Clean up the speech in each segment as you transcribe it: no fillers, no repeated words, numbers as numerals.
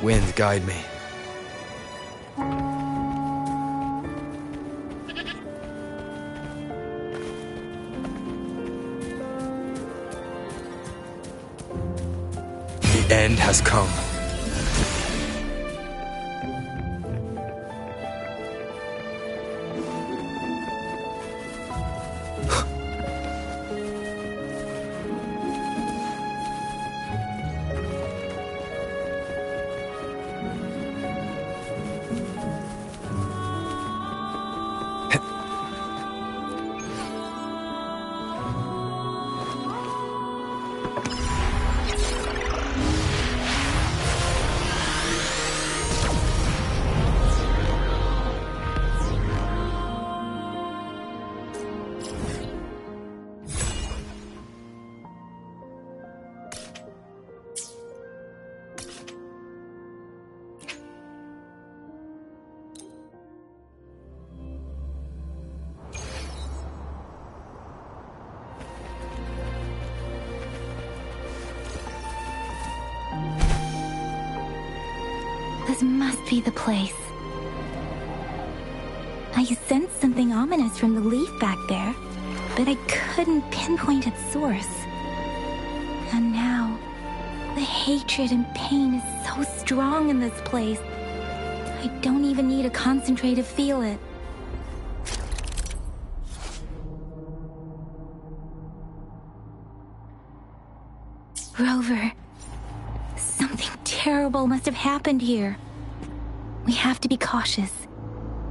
Wind, guide me. The end has come. This must be the place. I sensed something ominous from the leaf back there, but I couldn't pinpoint its source. And now, the hatred and pain is so strong in this place. I don't even need to concentrate to feel it. Rover, something terrible must have happened here. We have to be cautious.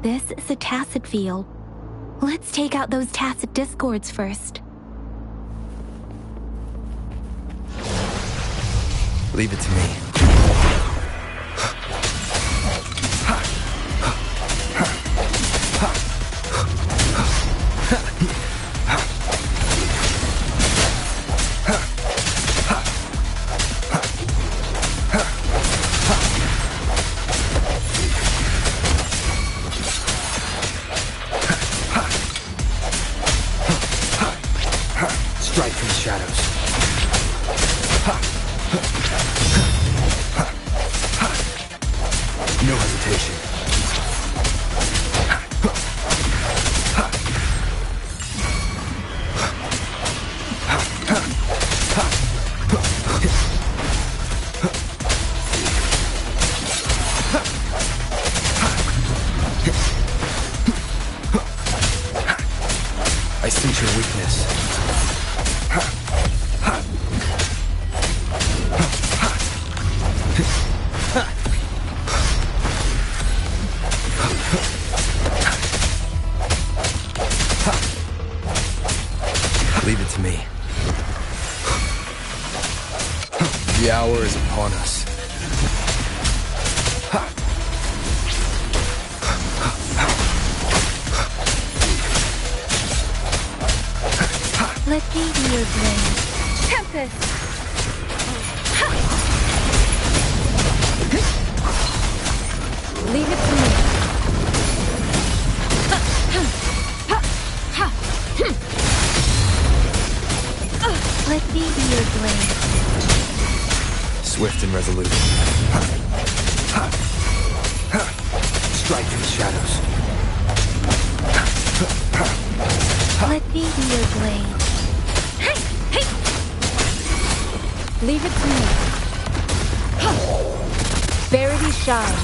This is a tacit field. Let's take out those tacit discords first. Leave it to me. Strike from the shadows. No hesitation. I sense your weakness. Leave it to me. The hour is upon us. Let me be your blade. Tempest! Leave it to me. Let me be your blade. Swift and resolute. Strike in the shadows. Let me be your blade. Leave it to me. Verity shines.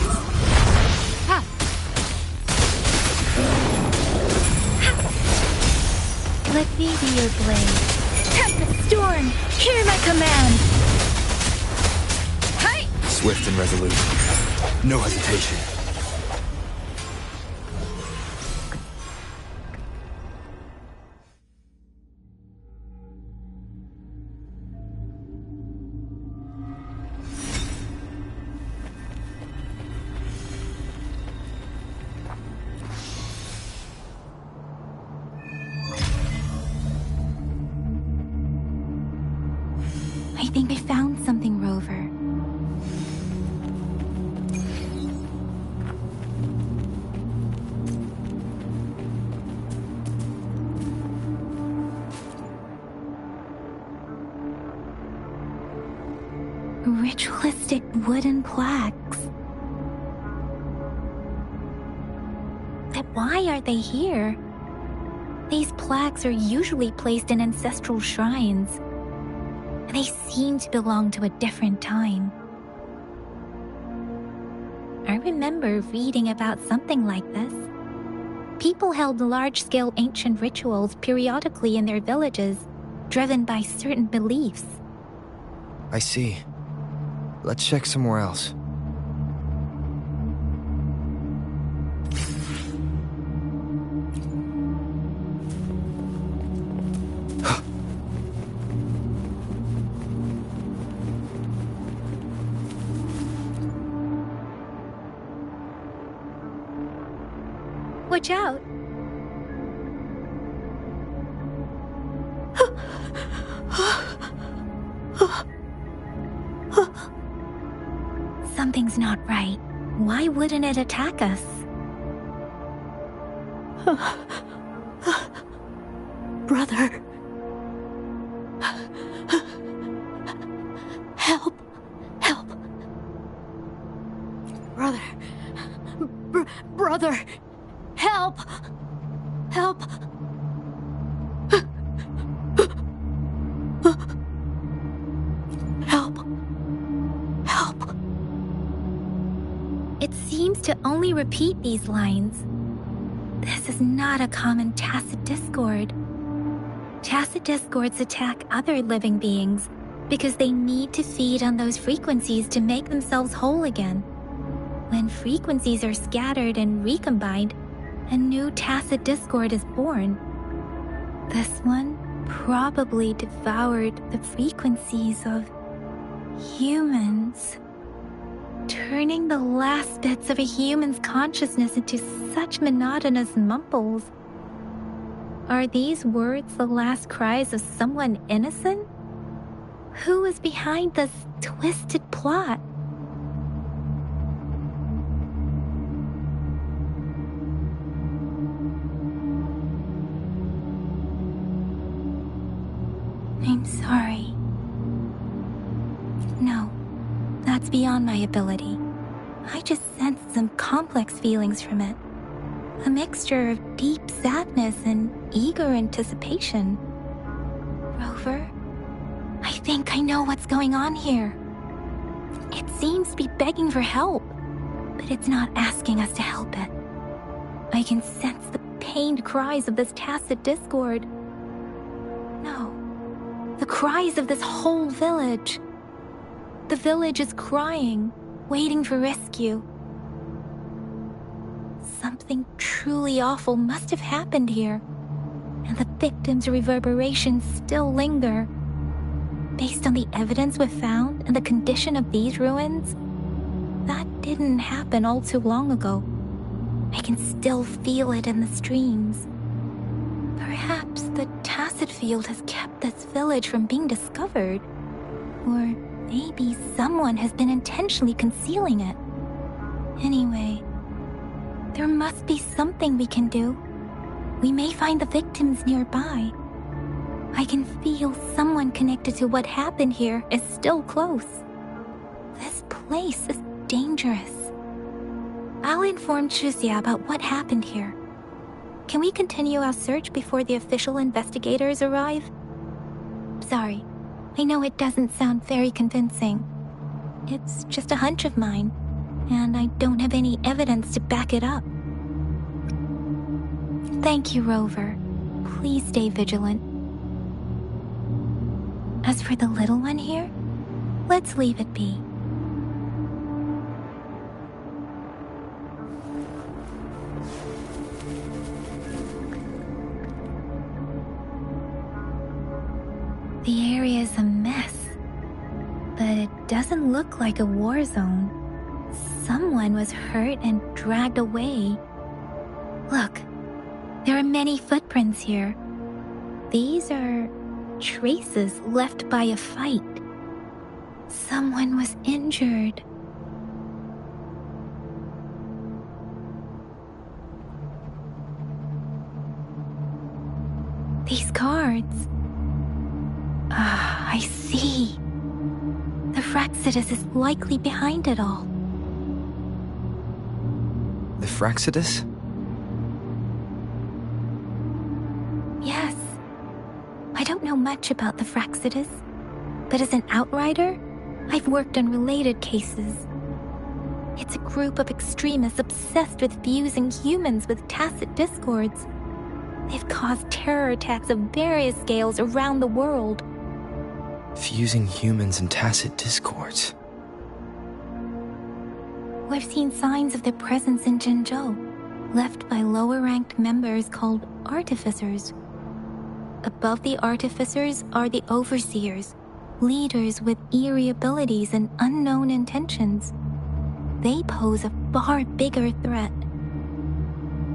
Let me be your blade. Tempest storm, hear my command. Swift and resolute. No hesitation. I think I found something, Rover. Ritualistic wooden plaques. But why are they here? These plaques are usually placed in ancestral shrines. They seem to belong to a different time. I remember reading about something like this. People held large-scale ancient rituals periodically in their villages, driven by certain beliefs. I see. Let's check somewhere else. Watch out! Something's not right. Why wouldn't it attack us? Brother. Help. Help. Brother. Brother. Help. Help. Help. Help. It seems to only repeat these lines. This is not a common tacit discord. Tacit discords attack other living beings because they need to feed on those frequencies to make themselves whole again. When frequencies are scattered and recombined, a new tacit discord is born. This one probably devoured the frequencies of humans, turning the last bits of a human's consciousness into such monotonous mumbles. Are these words the last cries of someone innocent? Who is behind this twisted plot? I'm sorry. No, that's beyond my ability. I just sensed some complex feelings from it. A mixture of deep sadness and eager anticipation. Rover, I think I know what's going on here. It seems to be begging for help, but it's not asking us to help it. I can sense the pained cries of this tacit discord. No, the cries of this whole village. The village is crying, waiting for rescue. Something truly awful must have happened here, and the victims' reverberations still linger. Based on the evidence we've found and the condition of these ruins, that didn't happen all too long ago. I can still feel it in the streams. Perhaps the tacit field has kept this village from being discovered, or maybe someone has been intentionally concealing it. Anyway, there must be something we can do. We may find the victims nearby. I can feel someone connected to what happened here is still close. This place is dangerous. I'll inform Chuzia about what happened here. Can we continue our search before the official investigators arrive? Sorry, I know it doesn't sound very convincing. It's just a hunch of mine, and I don't have any evidence to back it up. Thank you, Rover. Please stay vigilant. As for the little one here, let's leave it be. The area is a mess, but it doesn't look like a war zone. Someone was hurt and dragged away. Look, there are many footprints here. These are traces left by a fight. Someone was injured. These cards. I see. The Fraxidus is likely behind it all. The Fraxidus? Yes. I don't know much about the Fraxidus, but as an outrider, I've worked on related cases. It's a group of extremists obsessed with fusing humans with tacit discords. They've caused terror attacks of various scales around the world. Fusing humans and tacit discords. We've seen signs of their presence in Jinzhou, left by lower-ranked members called Artificers. Above the Artificers are the Overseers, leaders with eerie abilities and unknown intentions. They pose a far bigger threat.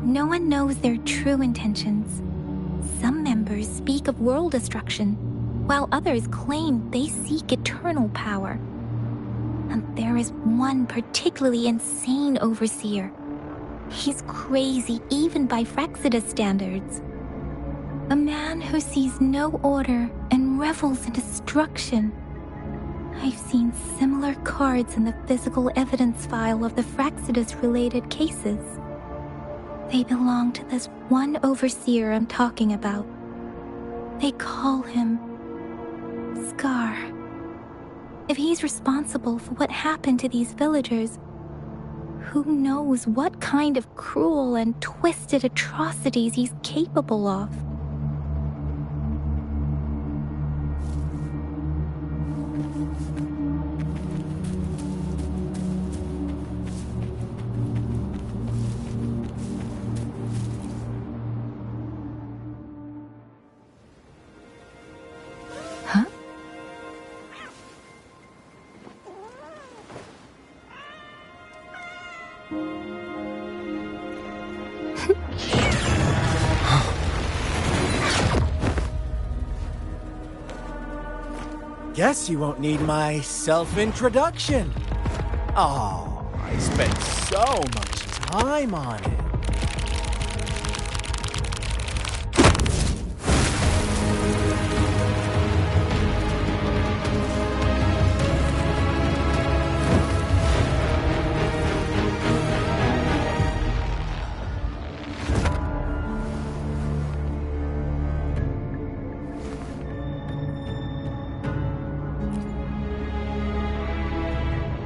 No one knows their true intentions. Some members speak of world destruction, while others claim they seek eternal power. And there is one particularly insane overseer. He's crazy even by Fraxidus standards. A man who sees no order and revels in destruction. I've seen similar cards in the physical evidence file of the Fraxidus-related cases. They belong to this one overseer I'm talking about. They call him Scar. If he's responsible for what happened to these villagers, who knows what kind of cruel and twisted atrocities he's capable of? Huh? Guess you won't need my self-introduction. Oh, I spent so much time on it.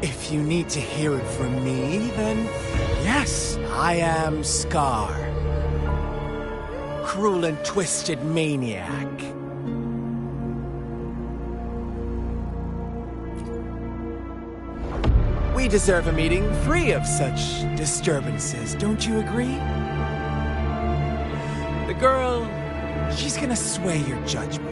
If you need to hear it from me, then yes, I am Scar. Cruel and twisted maniac. We deserve a meeting free of such disturbances, don't you agree? The girl, she's gonna sway your judgment.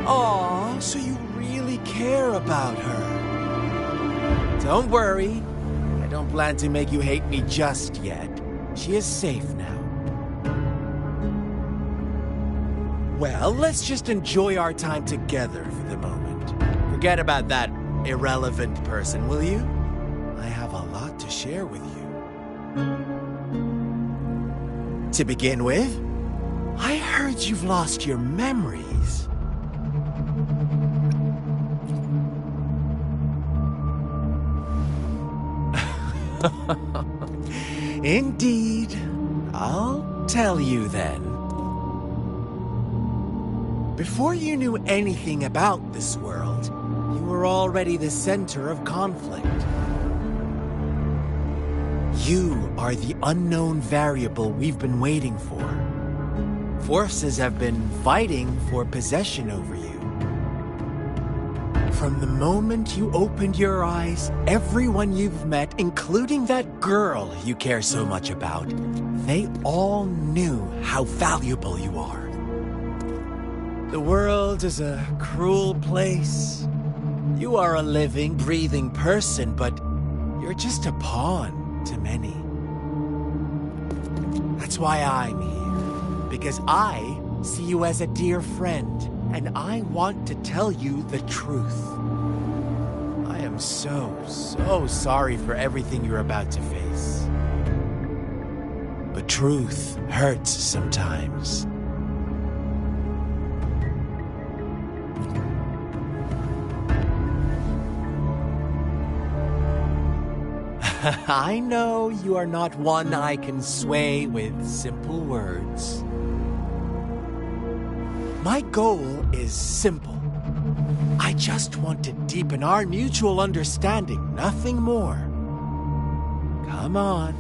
Aw, so you really care about her. Don't worry, I don't plan to make you hate me just yet. She is safe now. Well, let's just enjoy our time together for the moment. Forget about that irrelevant person, will you? I have a lot to share with you. To begin with, I heard you've lost your memories. Indeed. I'll tell you then. Before you knew anything about this world, you were already the center of conflict. You are the unknown variable we've been waiting for. Forces have been fighting for possession over you. From the moment you opened your eyes, everyone you've met, including that girl you care so much about, they all knew how valuable you are. The world is a cruel place. You are a living, breathing person, but you're just a pawn to many. That's why I'm here, because I see you as a dear friend, and I want to tell you the truth. I am so sorry for everything you're about to face. But truth hurts sometimes. I know you are not one I can sway with simple words. My goal is simple. I just want to deepen our mutual understanding, nothing more. Come on.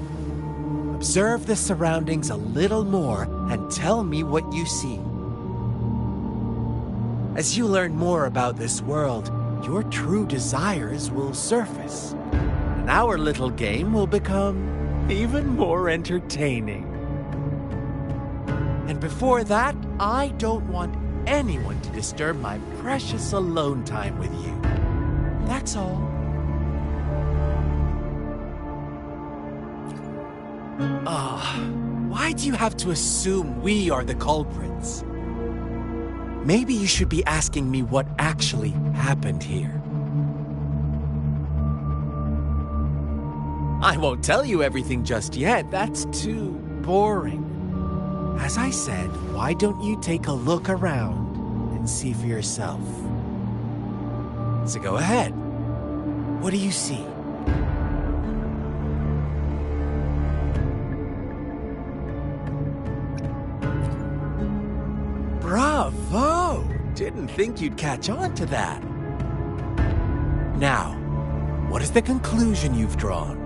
Observe the surroundings a little more and tell me what you see. As you learn more about this world, your true desires will surface, and our little game will become even more entertaining. And before that, I don't want anyone to disturb my precious alone time with you. That's all. Why do you have to assume we are the culprits? Maybe you should be asking me what actually happened here. I won't tell you everything just yet. That's too boring. As I said, why don't you take a look around and see for yourself? So go ahead. What do you see? Bravo! Didn't think you'd catch on to that. Now, what is the conclusion you've drawn?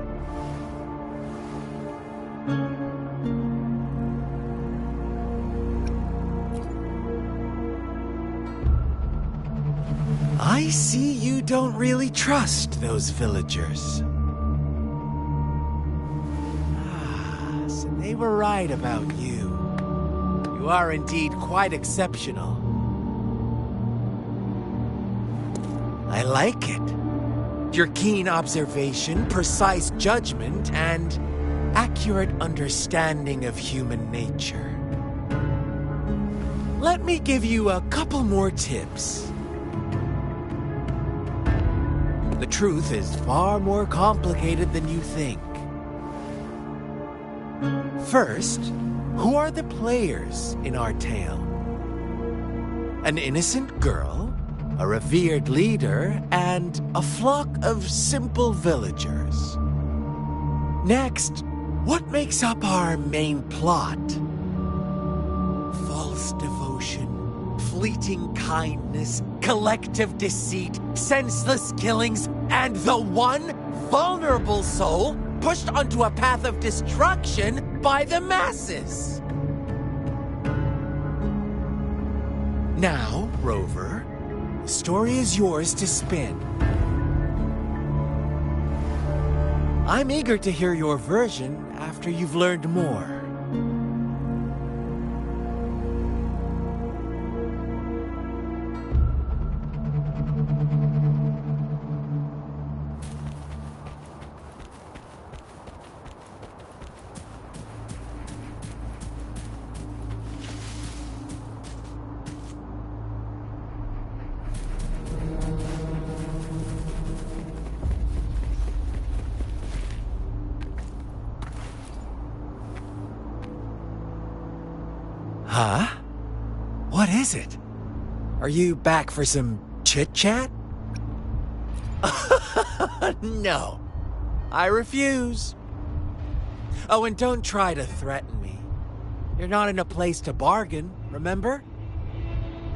I see you don't really trust those villagers. So they were right about you. You are indeed quite exceptional. I like it. Your keen observation, precise judgment, and accurate understanding of human nature. Let me give you a couple more tips. The truth is far more complicated than you think. First, who are the players in our tale? An innocent girl, a revered leader, and a flock of simple villagers. Next, what makes up our main plot? False devotion, fleeting kindness, collective deceit, senseless killings, and the one vulnerable soul pushed onto a path of destruction by the masses. Now, Rover, the story is yours to spin. I'm eager to hear your version after you've learned more. Huh? What is it? Are you back for some chit-chat? No. I refuse. Oh, and don't try to threaten me. You're not in a place to bargain, remember?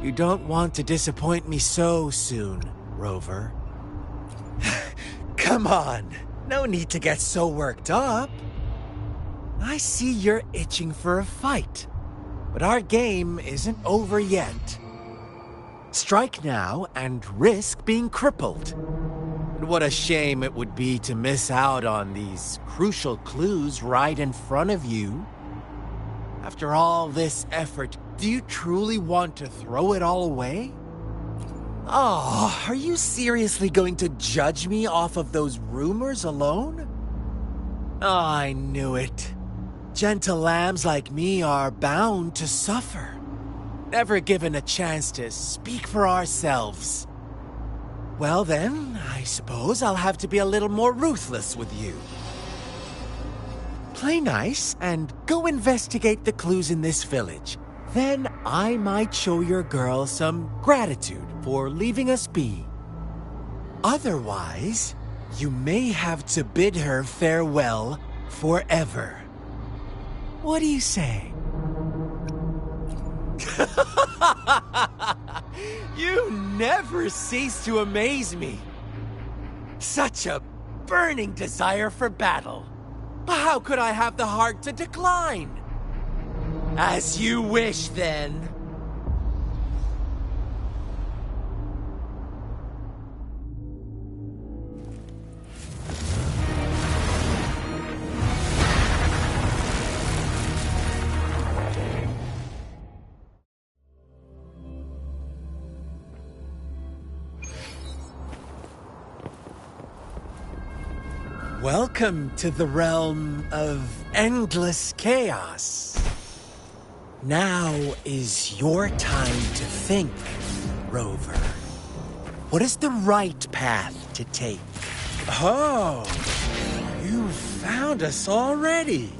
You don't want to disappoint me so soon, Rover. Come on. No need to get so worked up. I see you're itching for a fight. But our game isn't over yet. Strike now and risk being crippled. And what a shame it would be to miss out on these crucial clues right in front of you. After all this effort, do you truly want to throw it all away? Oh, are you seriously going to judge me off of those rumors alone? Oh, I knew it. Gentle lambs like me are bound to suffer, never given a chance to speak for ourselves. Well then, I suppose I'll have to be a little more ruthless with you. Play nice and go investigate the clues in this village. Then I might show your girl some gratitude for leaving us be. Otherwise, you may have to bid her farewell forever. What do you say? You never cease to amaze me. Such a burning desire for battle. How could I have the heart to decline? As you wish, then. Welcome to the realm of endless chaos. Now is your time to think, Rover. What is the right path to take? Oh, you found us already.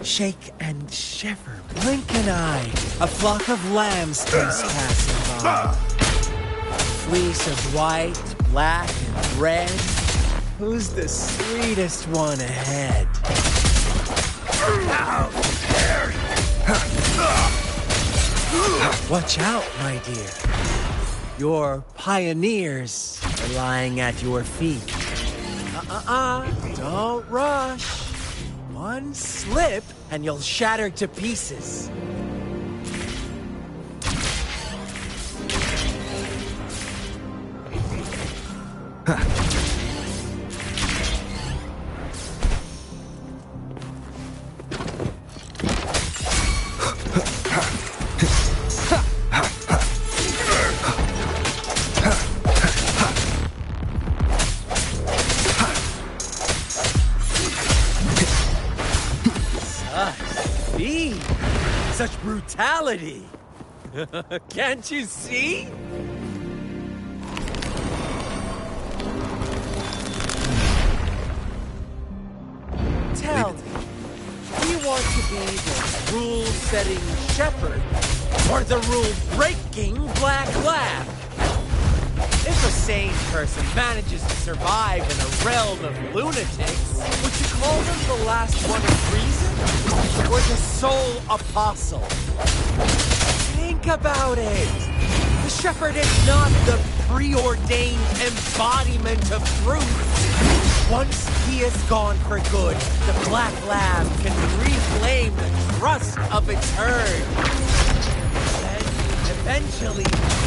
Shake and shiver, blink an eye. A flock of lambs keeps passing by. Fleece of white, black, and red. Who's the sweetest one ahead? Watch out, my dear. Your pioneers are lying at your feet. Don't rush. One slip and you'll shatter to pieces. Such brutality! Can't you see? Tell me, do you want to be the rule-setting shepherd or the rule-breaking black lab? If a sane person manages to survive in a realm of lunatics, would you call them the last one of reason? Or the sole apostle? Think about it. The shepherd is not the preordained embodiment of truth. Once he is gone for good, the black lab can reclaim the trust of its herd. Eventually,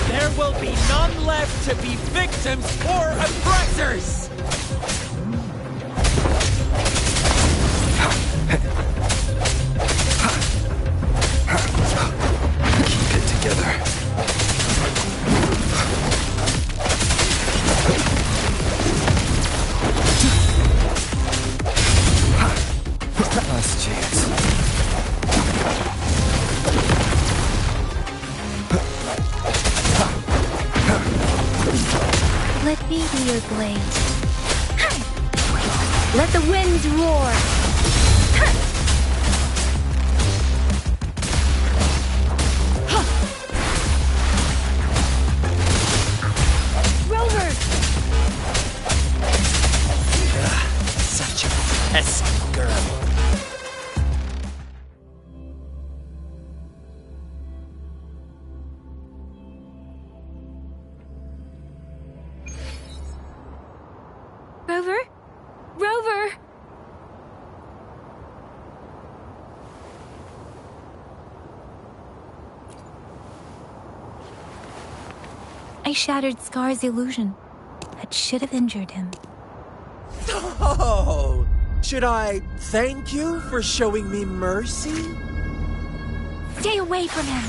there will be none left to be victims or oppressors! Keep it together. Last chance. Let me be your blade. Let the winds roar. Rover! Such a pesky girl. Rover? Rover! I shattered Scar's illusion. That should have injured him. Oh! Should I thank you for showing me mercy? Stay away from him!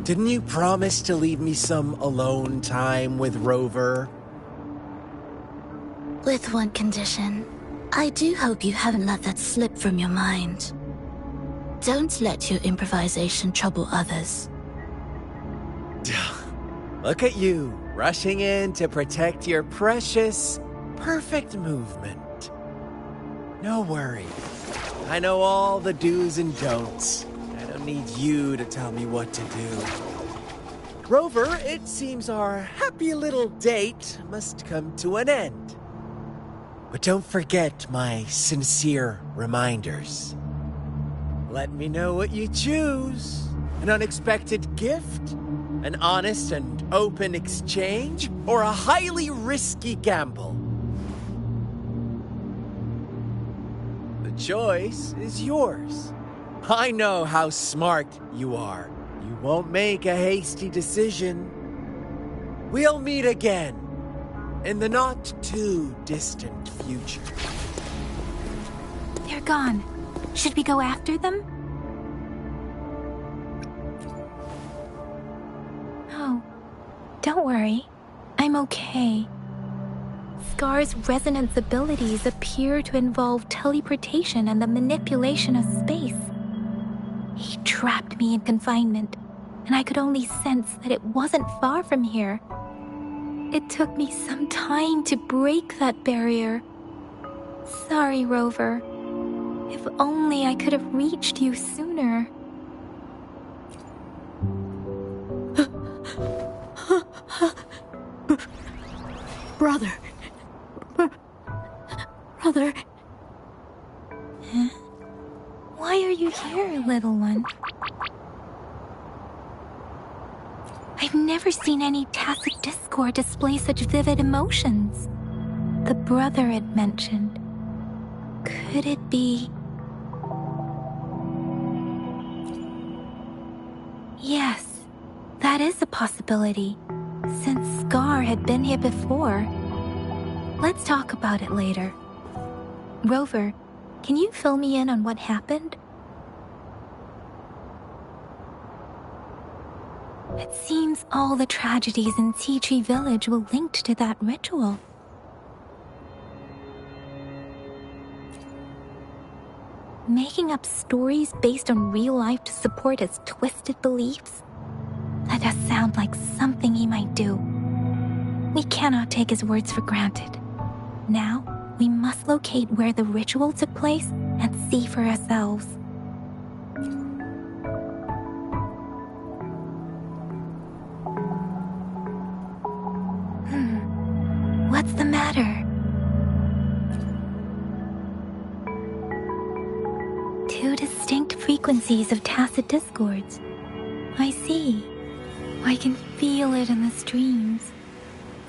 Didn't you promise to leave me some alone time with Rover? With one condition. I do hope you haven't let that slip from your mind. Don't let your improvisation trouble others. Look at you, rushing in to protect your precious, perfect movement. No worries. I know all the do's and don'ts. I don't need you to tell me what to do. Rover, it seems our happy little date must come to an end. But don't forget my sincere reminders. Let me know what you choose. An unexpected gift? An honest and open exchange? Or a highly risky gamble? The choice is yours. I know how smart you are. You won't make a hasty decision. We'll meet again in the not-too-distant future. They're gone. Should we go after them? No. Don't worry. I'm okay. Scar's resonance abilities appear to involve teleportation and the manipulation of space. He trapped me in confinement, and I could only sense that it wasn't far from here. It took me some time to break that barrier. Sorry, Rover. If only I could have reached you sooner. Brother. Brother. Huh? Why are you here, little one? I've never seen any tacit discord display such vivid emotions. The brother it mentioned. Could it be... Yes, that is a possibility, since Scar had been here before. Let's talk about it later. Rover, can you fill me in on what happened? It seems all the tragedies in Tea Tree Village were linked to that ritual. Making up stories based on real life to support his twisted beliefs? That does sound like something he might do. We cannot take his words for granted. Now, we must locate where the ritual took place and see for ourselves. What's the matter? Two distinct frequencies of tacit discords. I see. I can feel it in the streams.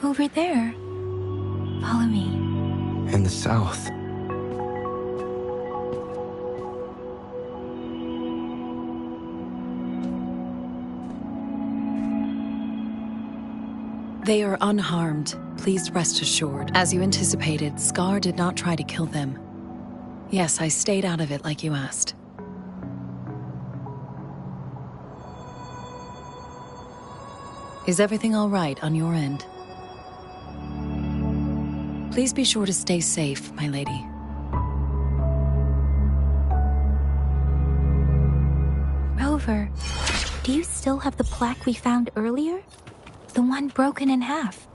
Over there. Follow me. In the south. They are unharmed. Please rest assured. As you anticipated, Scar did not try to kill them. Yes, I stayed out of it like you asked. Is everything all right on your end? Please be sure to stay safe, my lady. Rover, do you still have the plaque we found earlier? The one broken in half?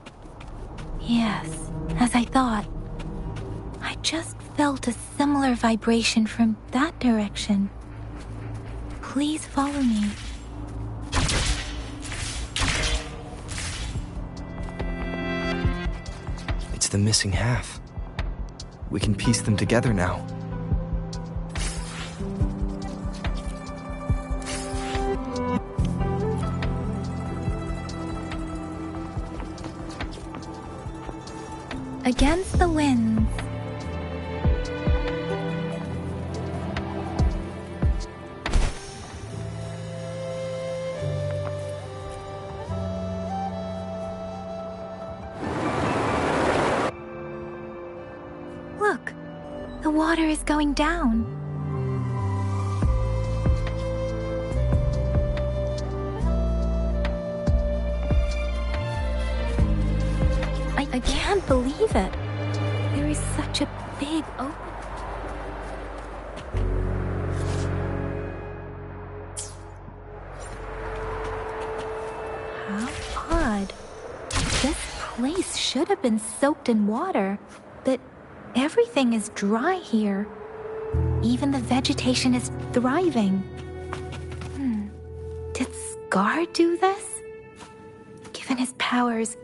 Yes, as I thought. I just felt a similar vibration from that direction. Please follow me. It's the missing half. We can piece them together now. Against the winds. Look, the water is going down. I can't believe it. There is such a big open... How odd. This should have been soaked in water, but everything is dry here. Even the vegetation is thriving. Did Scar do this? Given his powers,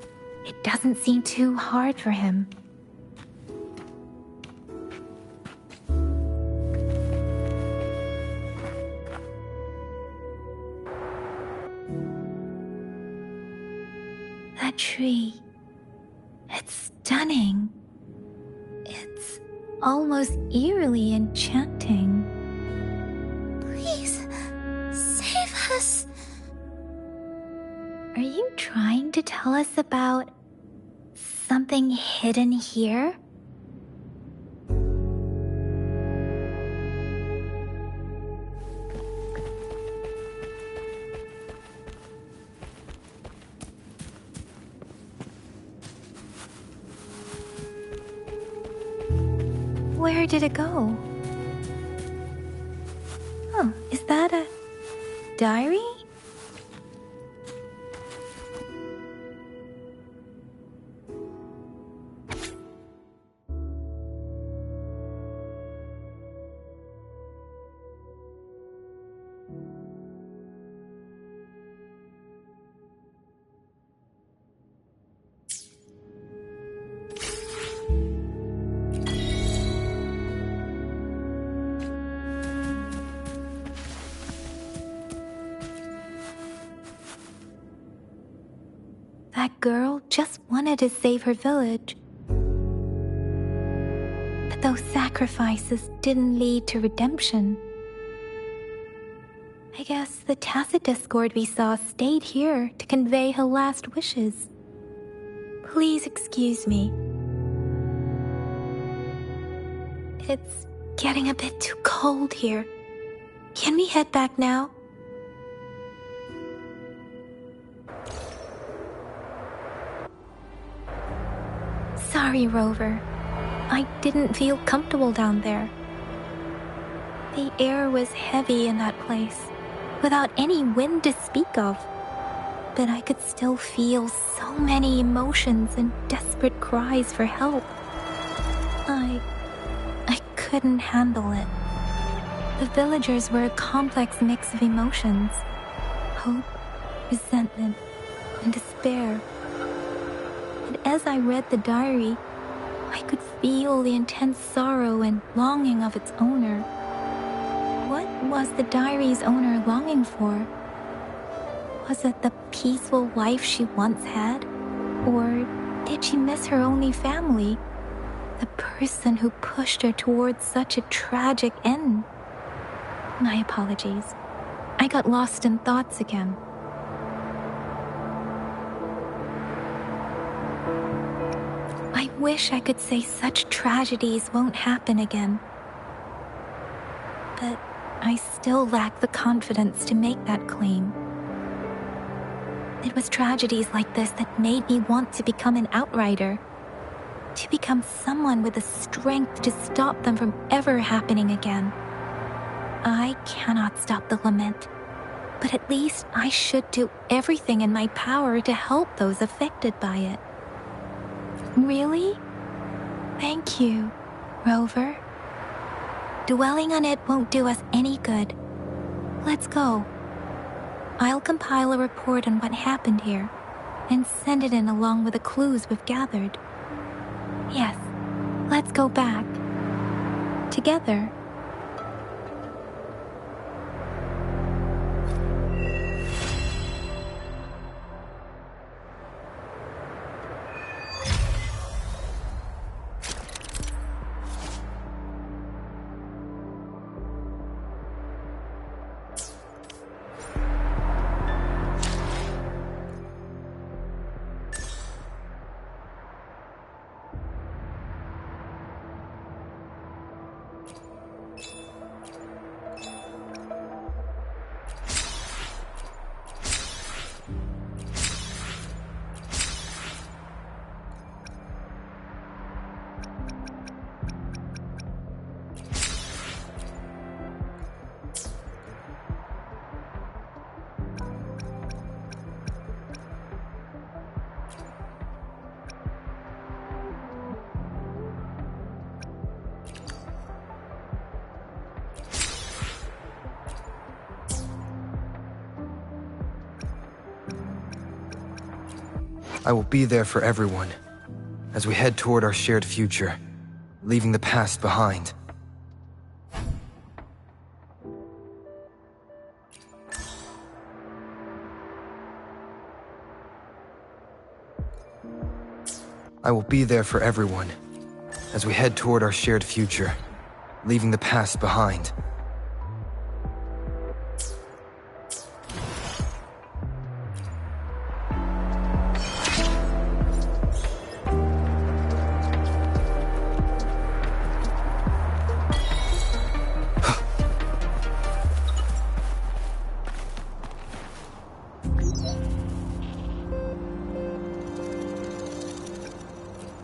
it doesn't seem too hard for him. That tree, it's stunning. It's almost eerily enchanting. Please, save us. Are you trying to tell us about something hidden here? Where did it go? Oh, is that a diary? That girl just wanted to save her village. But those sacrifices didn't lead to redemption. I guess the tacit discord we saw stayed here to convey her last wishes. Please excuse me. It's getting a bit too cold here. Can we head back now? Sorry, Rover. I didn't feel comfortable down there. The air was heavy in that place, without any wind to speak of. But I could still feel so many emotions and desperate cries for help. I couldn't handle it. The villagers were a complex mix of emotions. Hope, resentment, and despair. And as I read the diary, I could feel the intense sorrow and longing of its owner. What was the diary's owner longing for? Was it the peaceful life she once had? Or did she miss her only family? The person who pushed her towards such a tragic end? My apologies. I got lost in thoughts again. I wish I could say such tragedies won't happen again. But I still lack the confidence to make that claim. It was tragedies like this that made me want to become an outrider. To become someone with the strength to stop them from ever happening again. I cannot stop the lament, but at least I should do everything in my power to help those affected by it. Really? Thank you, Rover. Dwelling on it won't do us any good. Let's go. I'll compile a report on what happened here and send it in along with the clues we've gathered. Yes, let's go back. Together. I will be there for everyone as we head toward our shared future, leaving the past behind. I will be there for everyone as we head toward our shared future, leaving the past behind.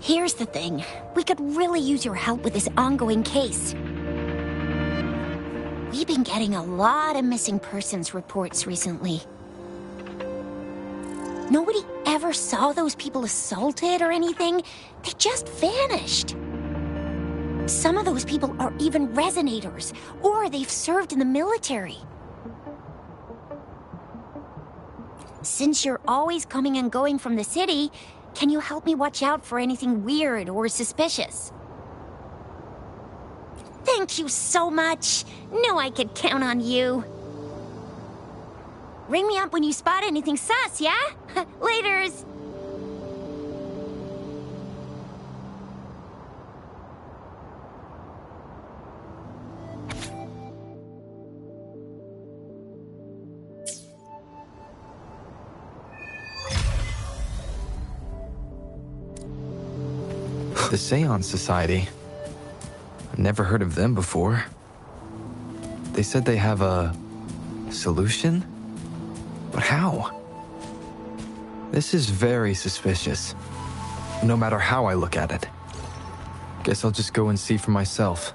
Here's the thing. We could really use your help with this ongoing case. We've been getting a lot of missing persons reports recently. Nobody ever saw those people assaulted or anything. They just vanished. Some of those people are even resonators, or they've served in the military. Since you're always coming and going from the city, can you help me watch out for anything weird or suspicious? Thank you so much. Knew I could count on you. Ring me up when you spot anything sus, yeah? Laters. The Seance Society. I've never heard of them before. They said they have a solution? But how? This is very suspicious, no matter how I look at it. Guess I'll just go and see for myself.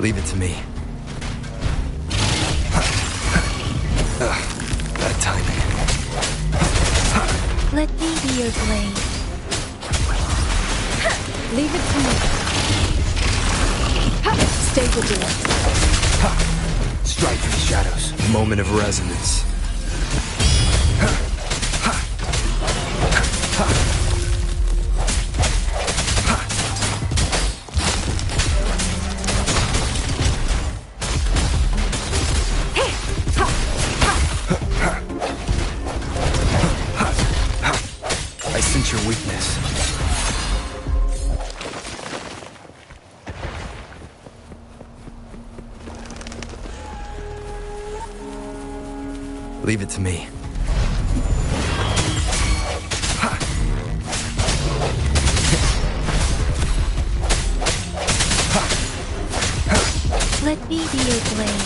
Leave it to me. Bad timing. Let me be your blade. Leave it to me. Stay with it. Strike for the shadows. Moment of resonance. I sense your weakness. Leave it to me. Let me be your blade.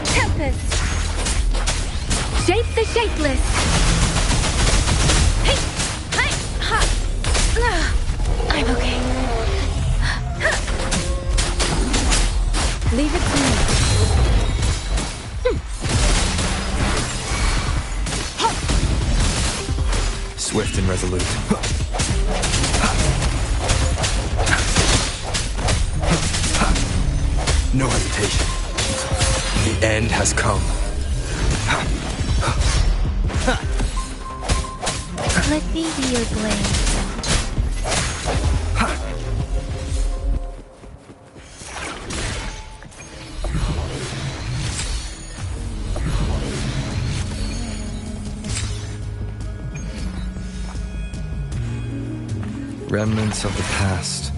Tempest! Shape the shapeless! Hey! Hi! Ha! I'm okay. Leave it to me. Swift and resolute. No hesitation. The end has come. Let me be your blade. Remnants of the past.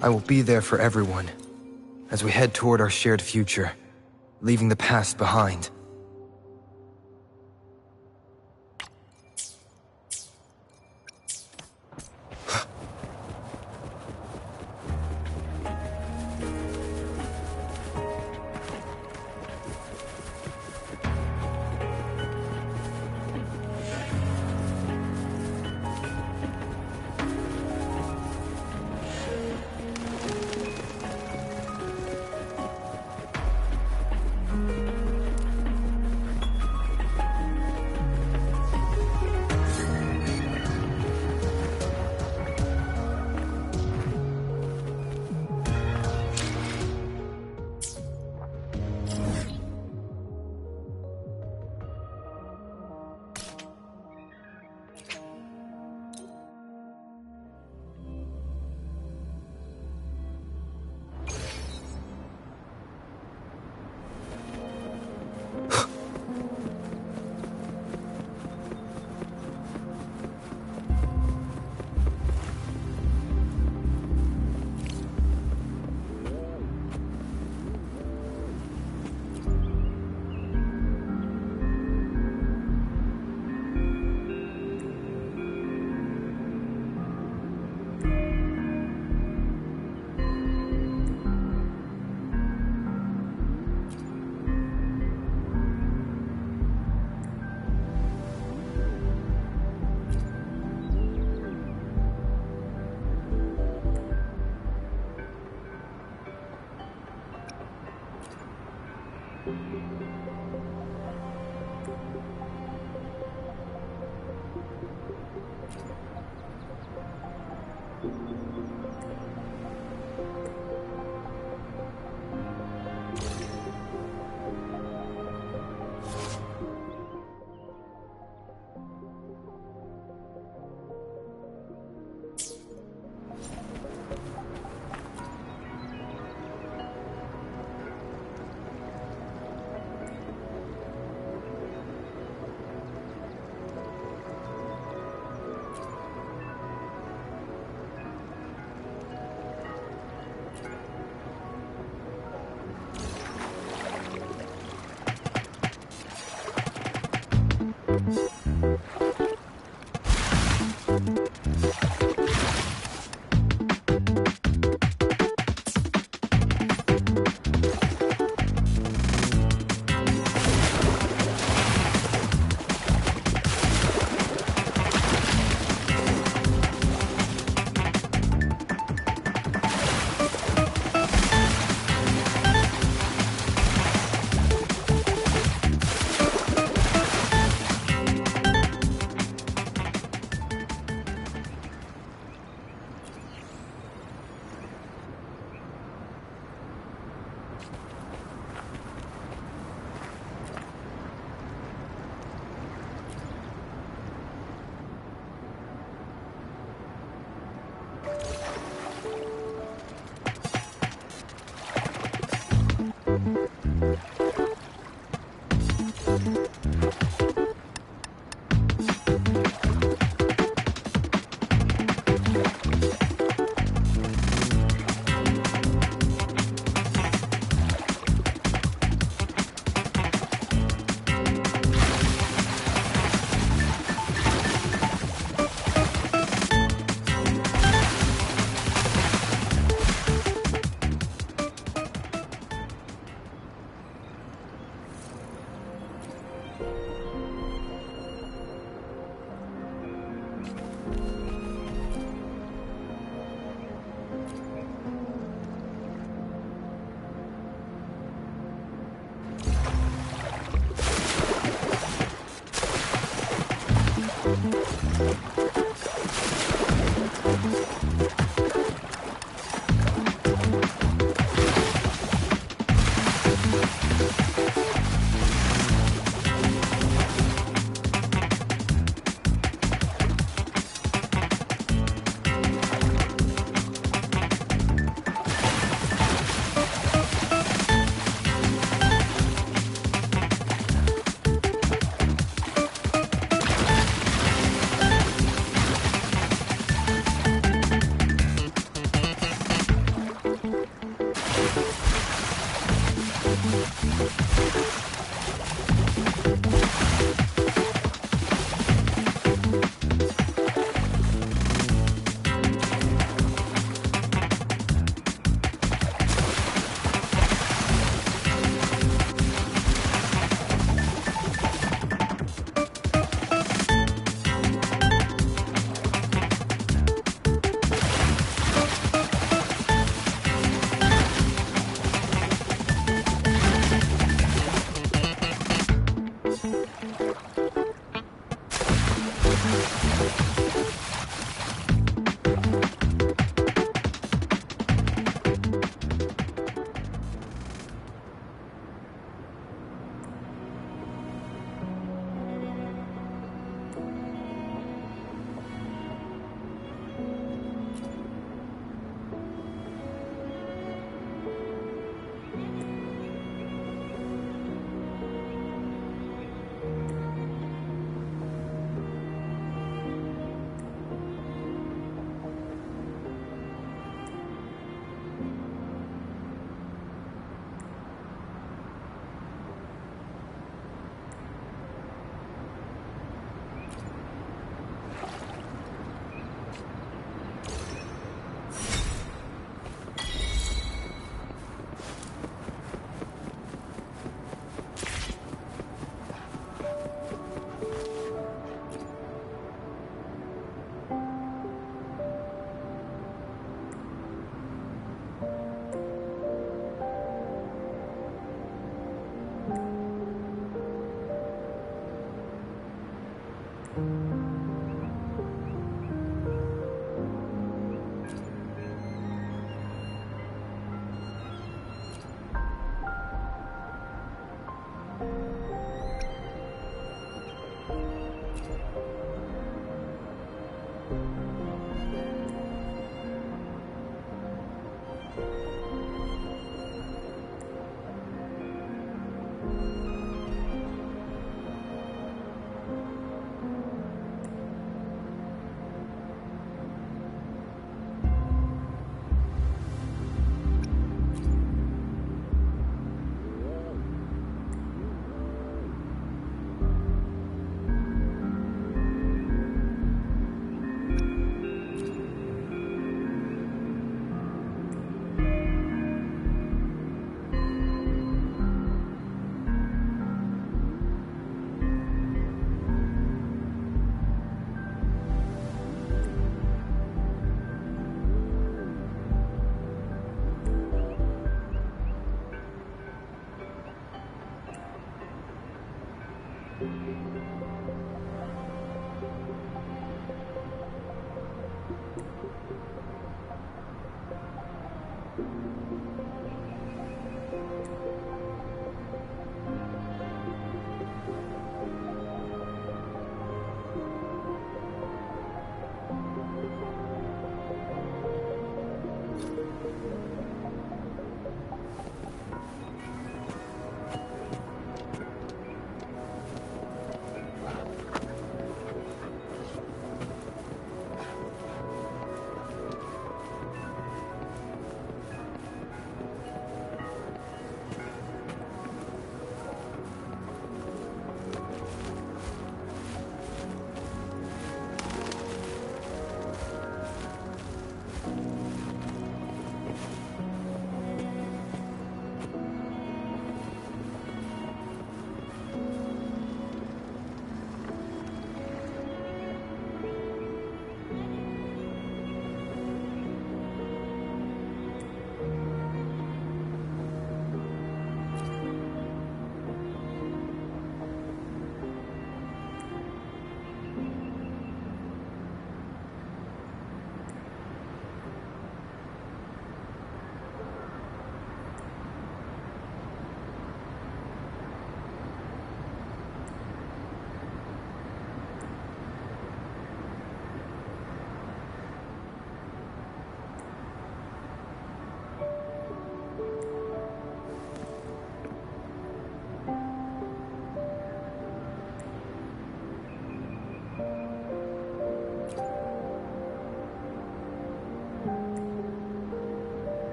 I will be there for everyone, as we head toward our shared future, leaving the past behind.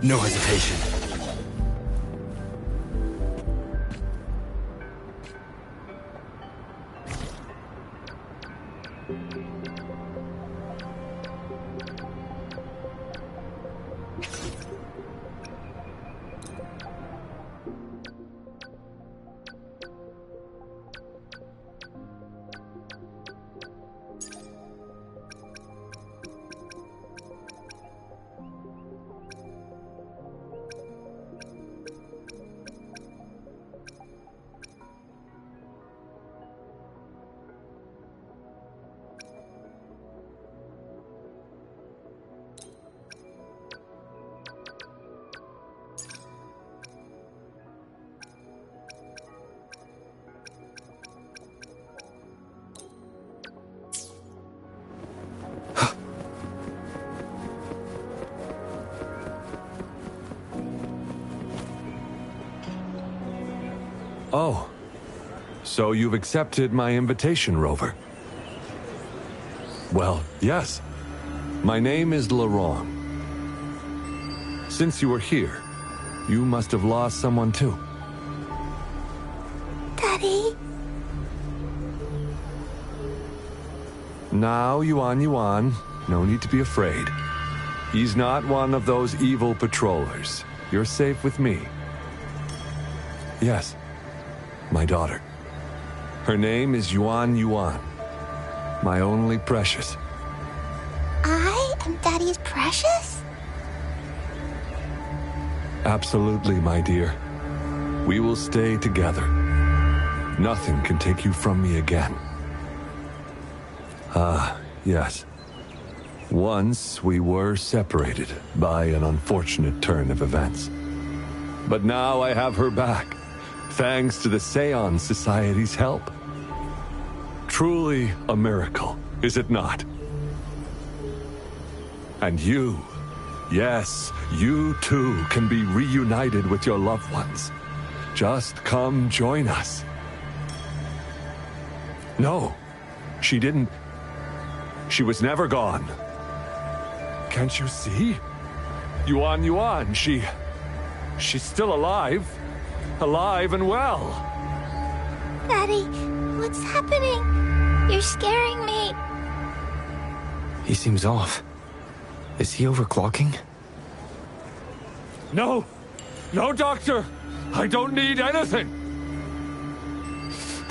No hesitation. Oh, so you've accepted my invitation, Rover? Well, yes. My name is Laurent. Since you were here, you must have lost someone too. Daddy? Now, Yuan, no need to be afraid. He's not one of those evil patrollers. You're safe with me. Yes, my daughter. Her name is Yuan, my only precious. I am Daddy's precious? Absolutely, my dear. We will stay together. Nothing can take you from me again. Yes. Once we were separated by an unfortunate turn of events. But now I have her back, thanks to the Seance Society's help. Truly a miracle, is it not? And you, yes, you too can be reunited with your loved ones. Just come join us. No, she didn't. She was never gone. Can't you see? Yuan, she's still alive. Alive and well. Daddy, what's happening? You're scaring me. He seems off. Is he overclocking? No! No, Doctor! I don't need anything!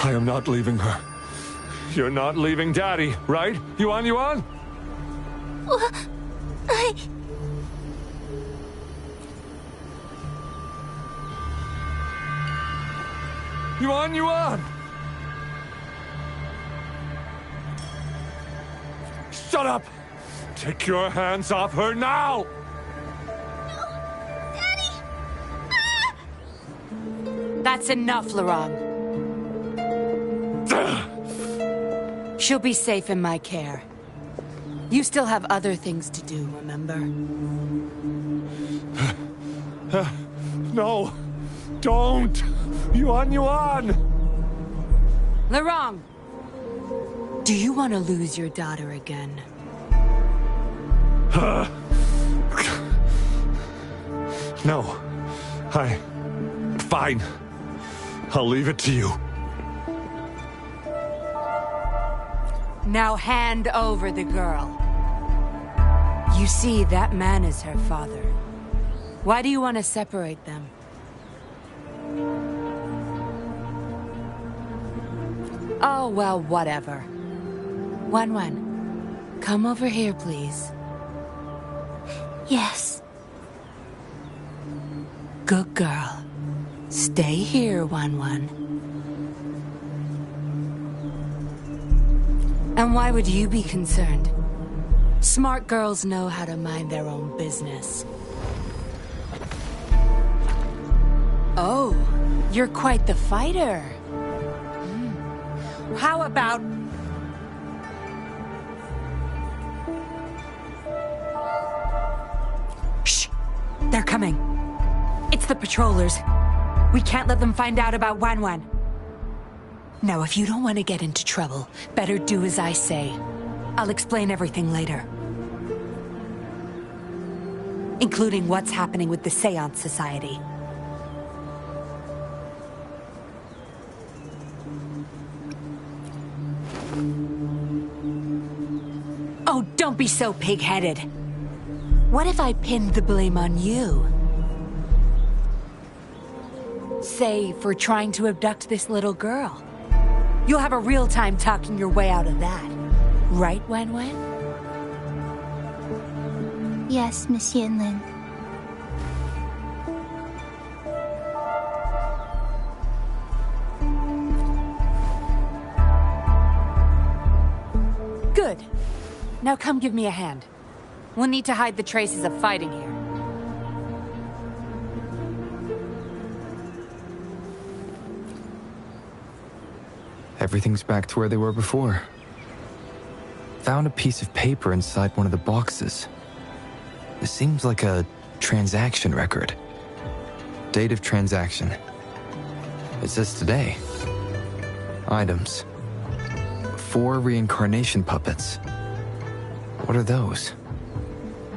I am not leaving her. You're not leaving Daddy, right? Yuan? Well, Yuan! Shut up! Take your hands off her now! That's enough, Laurent. She'll be safe in my care. You still have other things to do, remember? No! Don't! Yuan! Laurent! Do you want to lose your daughter again? No. Fine. I'll leave it to you. Now hand over the girl. You see, that man is her father. Why do you want to separate them? Oh, well, whatever. Wan, come over here, please. yes. Good girl. Stay here, Wan. And why would you be concerned? Smart girls know how to mind their own business. Oh, you're quite the fighter. How about... Shh! They're coming. It's the patrollers. We can't let them find out about Wan. Now, if you don't want to get into trouble, better do as I say. I'll explain everything later. Including what's happening with the Seance Society. Oh, don't be so pig-headed. What if I pinned the blame on you? Say, for trying to abduct this little girl. You'll have a real time talking your way out of that. Right, Wan? Yes, Miss Yinlin. Good. Now come give me a hand. We'll need to hide the traces of fighting here. Everything's back to where they were before. Found a piece of paper inside one of the boxes. It seems like a transaction record. Date of transaction. It says today. Items. 4 reincarnation puppets. What are those?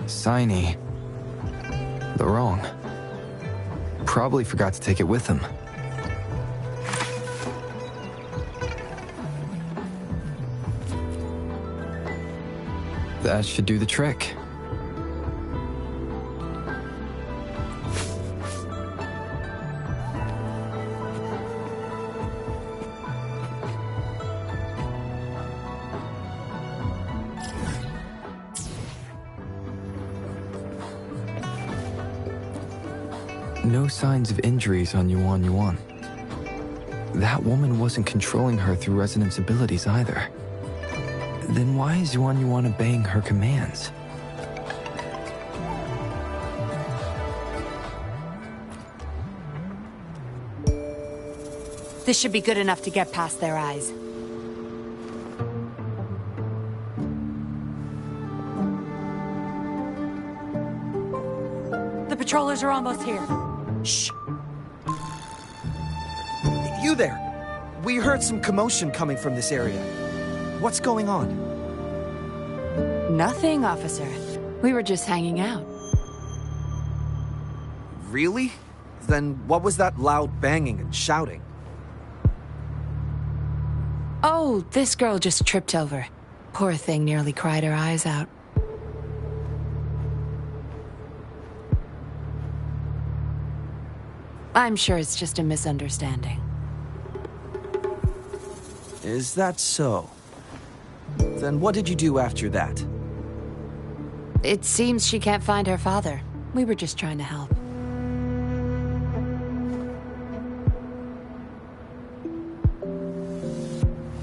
Signy. The wrong. Probably forgot to take it with him. That should do the trick. No signs of injuries on Yuan Yuan. That woman wasn't controlling her through resonance abilities either. Then why is Yuan Yuan obeying her commands? This should be good enough to get past their eyes. The patrollers are almost here. Shh. You there! We heard some commotion coming from this area. What's going on? Nothing, officer. We were just hanging out. Really? Then what was that loud banging and shouting? Oh, this girl just tripped over. Poor thing nearly cried her eyes out. I'm sure it's just a misunderstanding. Is that so? Then what did you do after that? It seems she can't find her father. We were just trying to help.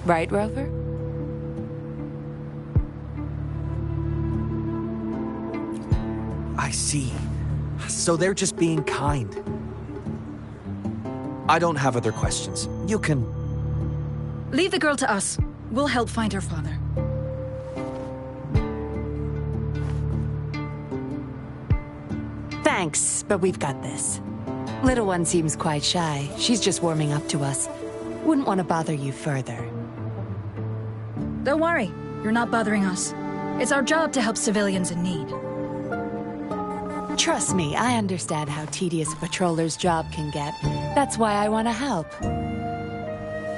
Right, Rover? I see. So they're just being kind. I don't have other questions. You can... Leave the girl to us. We'll help find her father. Thanks, but we've got this. Little one seems quite shy. She's just warming up to us. Wouldn't want to bother you further. Don't worry. You're not bothering us. It's our job to help civilians in need. Trust me, I understand how tedious a patroller's job can get. That's why I want to help.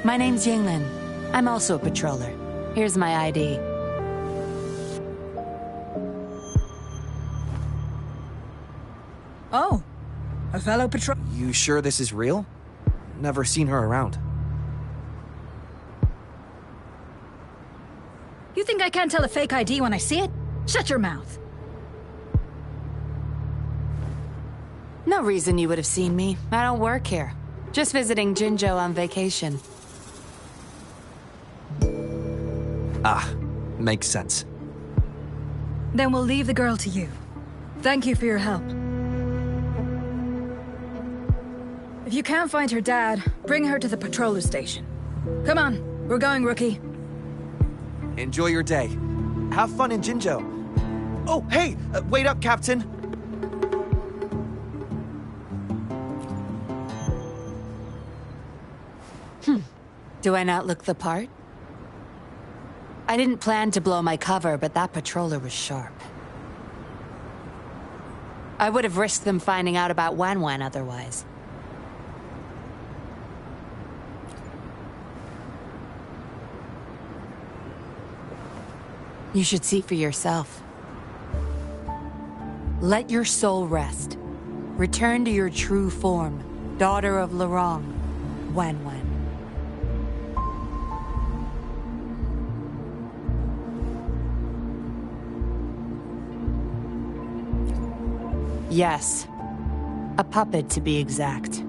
My name's Yinlin. I'm also a patroller. Here's my ID. Oh, a fellow patrol... You sure this is real? Never seen her around. You think I can't tell a fake ID when I see it? Shut your mouth. No reason you would have seen me. I don't work here. Just visiting Jinzhou on vacation. Ah, makes sense. Then we'll leave the girl to you. Thank you for your help. If you can't find her dad, bring her to the patroller station. Come on, we're going, rookie. Enjoy your day. Have fun in Jinzhou. Oh, hey! Wait up, Captain! Do I not look the part? I didn't plan to blow my cover, but that patroller was sharp. I would have risked them finding out about Wan otherwise. You should see for yourself. Let your soul rest. Return to your true form, daughter of Lorong, Wan. Yes. A puppet, to be exact.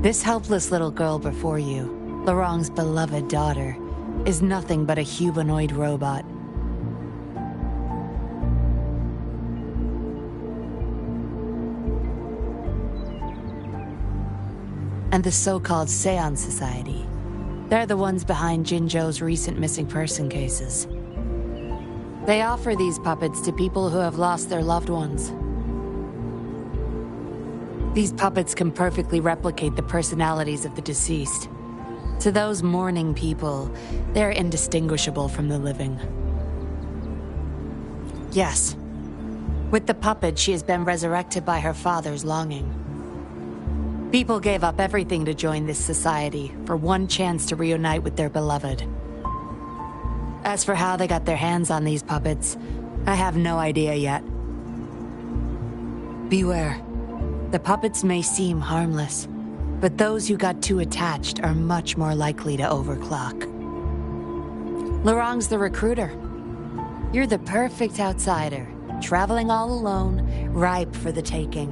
This helpless little girl before you, Lorong's beloved daughter, is nothing but a humanoid robot. And the so-called Seance Society. They're the ones behind Jinzhou's recent missing person cases. They offer these puppets to people who have lost their loved ones. These puppets can perfectly replicate the personalities of the deceased. To those mourning people, they're indistinguishable from the living. Yes. With the puppet, she has been resurrected by her father's longing. People gave up everything to join this society for one chance to reunite with their beloved. As for how they got their hands on these puppets, I have no idea yet. Beware. The puppets may seem harmless, but those who got too attached are much more likely to overclock. Lorang's the recruiter. You're the perfect outsider, traveling all alone, ripe for the taking.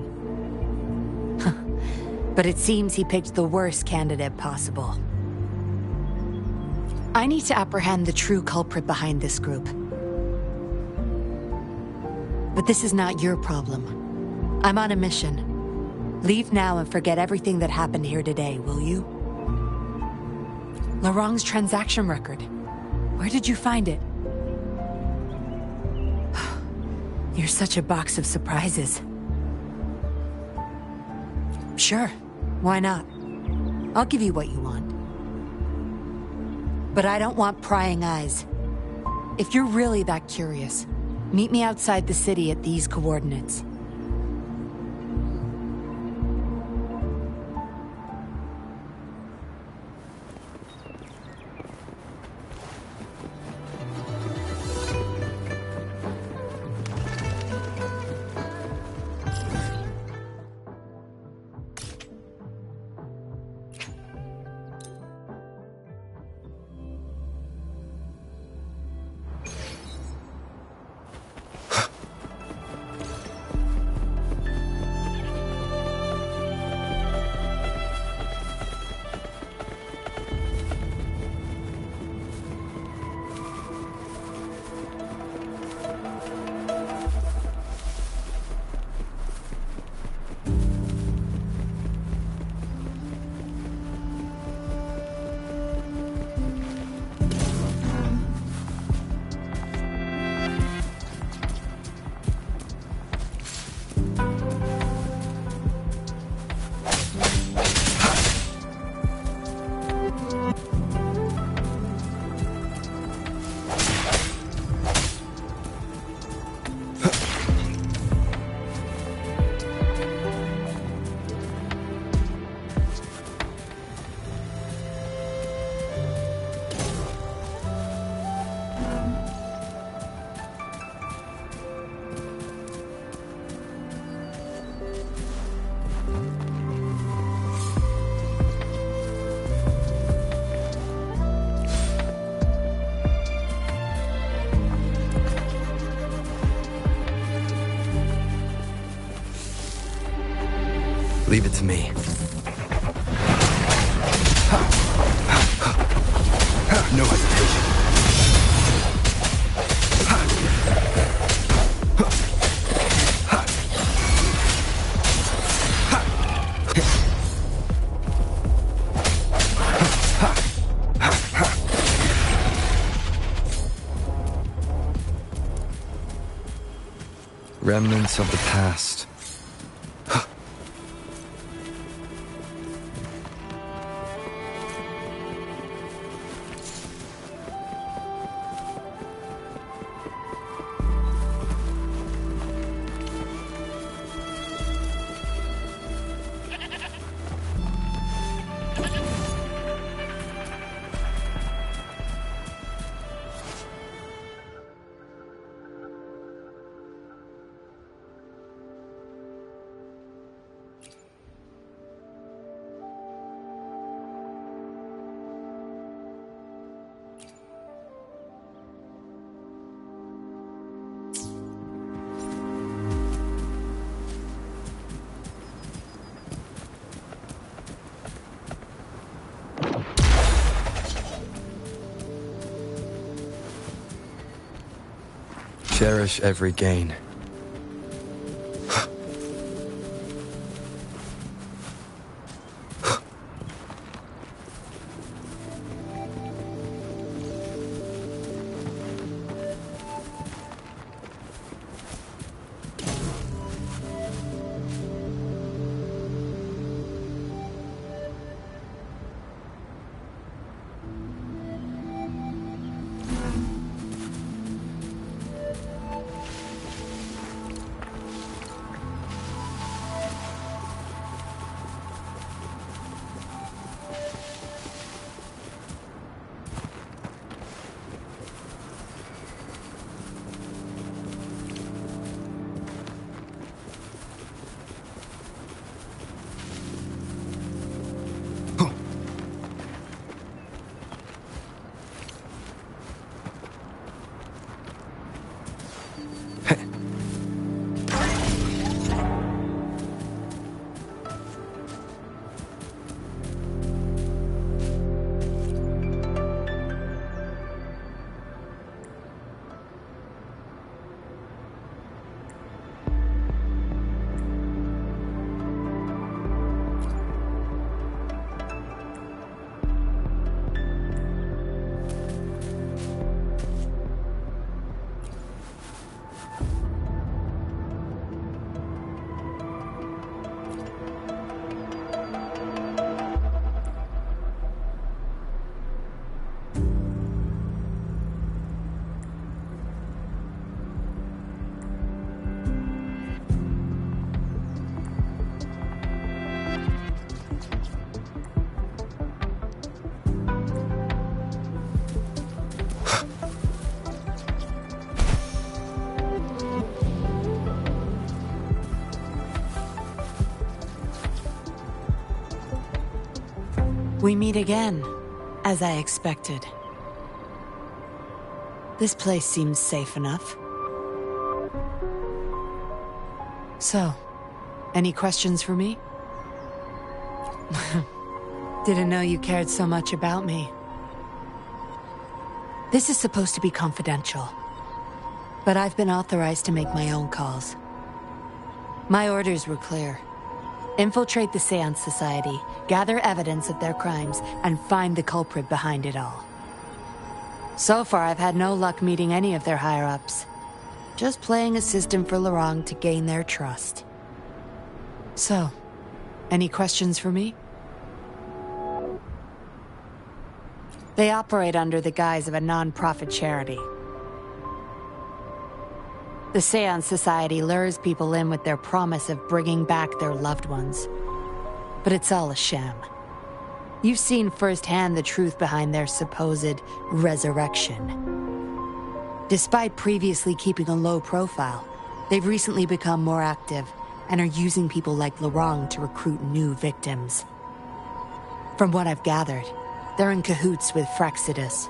But it seems he picked the worst candidate possible. I need to apprehend the true culprit behind this group. But this is not your problem. I'm on a mission. Leave now and forget everything that happened here today, will you? Lorang's transaction record. Where did you find it? You're such a box of surprises. Sure, why not? I'll give you what you want. But I don't want prying eyes. If you're really that curious, meet me outside the city at these coordinates. Leave it to me. No hesitation. Remnants of the past. Cherish every gain. We meet again, as I expected. This place seems safe enough. So, any questions for me? Didn't know you cared so much about me. This is supposed to be confidential, but I've been authorized to make my own calls. My orders were clear. Infiltrate the Seance Society, gather evidence of their crimes, and find the culprit behind it all. So far, I've had no luck meeting any of their higher-ups. Just playing a system for Lorang to gain their trust. So, any questions for me? They operate under the guise of a non-profit charity. The Seance Society lures people in with their promise of bringing back their loved ones. But it's all a sham. You've seen firsthand the truth behind their supposed resurrection. Despite previously keeping a low profile, they've recently become more active and are using people like Lorang to recruit new victims. From what I've gathered, they're in cahoots with Fraxidus.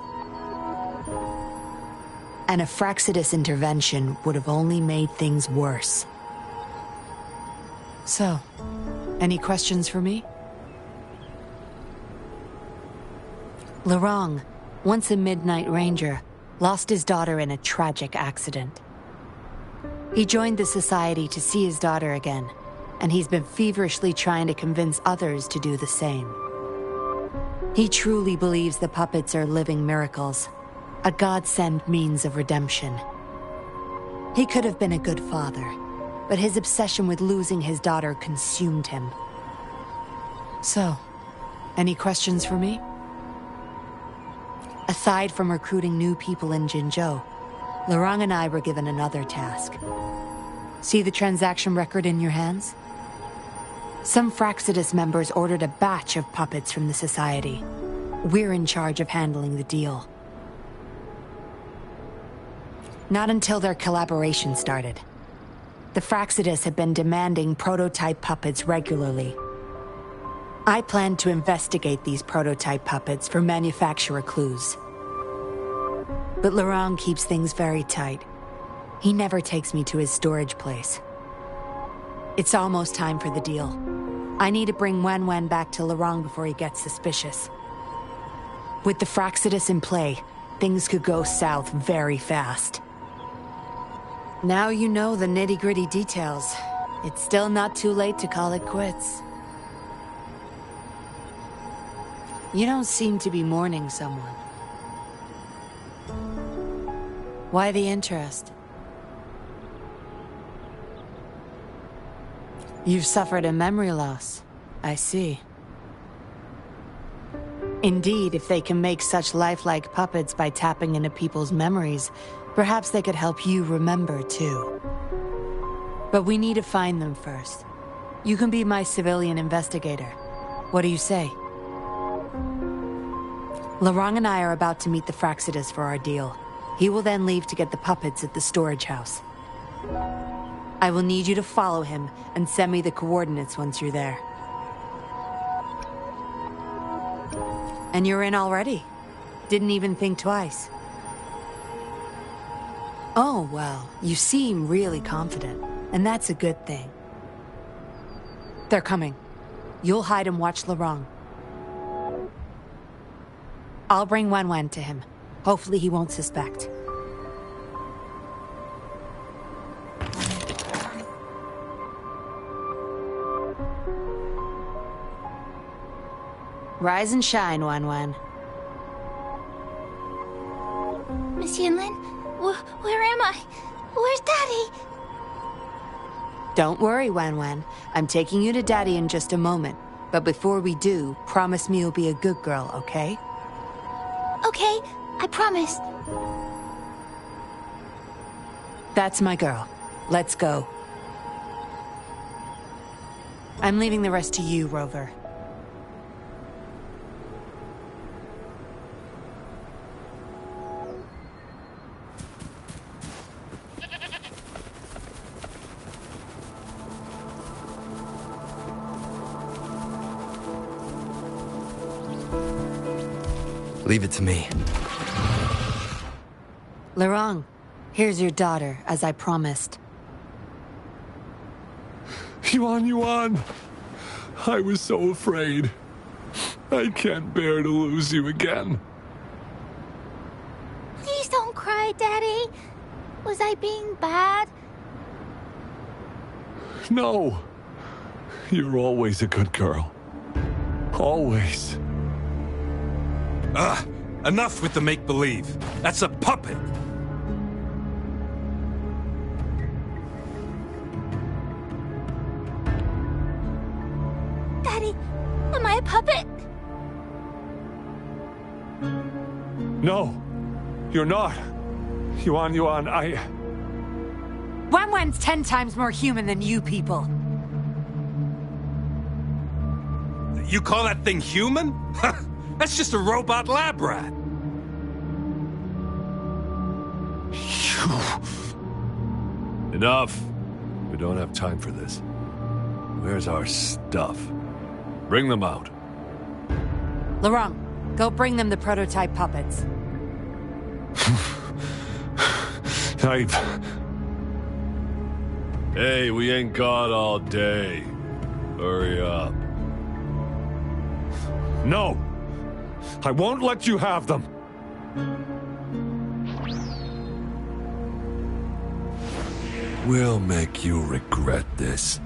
And a Fraxidus intervention would have only made things worse. So, any questions for me? Lorang, once a Midnight Ranger, lost his daughter in a tragic accident. He joined the Society to see his daughter again, and he's been feverishly trying to convince others to do the same. He truly believes the puppets are living miracles, a God-sent means of redemption. He could have been a good father, but his obsession with losing his daughter consumed him. So, any questions for me? Aside from recruiting new people in Jinzhou, Lorang and I were given another task. See the transaction record in your hands? Some Fraxidus members ordered a batch of puppets from the Society. We're in charge of handling the deal. Not until their collaboration started. The Fraxidus have been demanding prototype puppets regularly. I plan to investigate these prototype puppets for manufacturer clues. But Lorang keeps things very tight. He never takes me to his storage place. It's almost time for the deal. I need to bring Wen back to Lorang before he gets suspicious. With the Fraxidus in play, things could go south very fast. Now you know the nitty-gritty details. It's still not too late to call it quits. You don't seem to be mourning someone. Why the interest? You've suffered a memory loss. I see. Indeed, if they can make such lifelike puppets by tapping into people's memories, perhaps they could help you remember too. But we need to find them first. You can be my civilian investigator. What do you say? Lorang and I are about to meet the Fraxidus for our deal. He will then leave to get the puppets at the storage house. I will need you to follow him and send me the coordinates once you're there. And you're in already. Didn't even think twice. Oh, well, you seem really confident, and that's a good thing. They're coming. You'll hide and watch Lorang. I'll bring Wen to him. Hopefully he won't suspect. Rise and shine, Wen. Miss Yinlin, where am I? Where's Daddy? Don't worry, Wen. I'm taking you to Daddy in just a moment. But before we do, promise me you'll be a good girl, okay? Okay, I promise. That's my girl. Let's go. I'm leaving the rest to you, Rover. Leave it to me. Lorang, here's your daughter, as I promised. Yuan! I was so afraid. I can't bear to lose you again. Please don't cry, Daddy. Was I being bad? No. You're always a good girl. Always. Enough with the make-believe. That's a puppet. Daddy, am I a puppet? No. You're not. Yuan, Wan's 10 times more human than you people. You call that thing human? That's just a robot lab rat. Enough. We don't have time for this. Where's our stuff? Bring them out. Lorang, go bring them the prototype puppets. Hey, we ain't got all day. Hurry up. No! I won't let you have them! We'll make you regret this.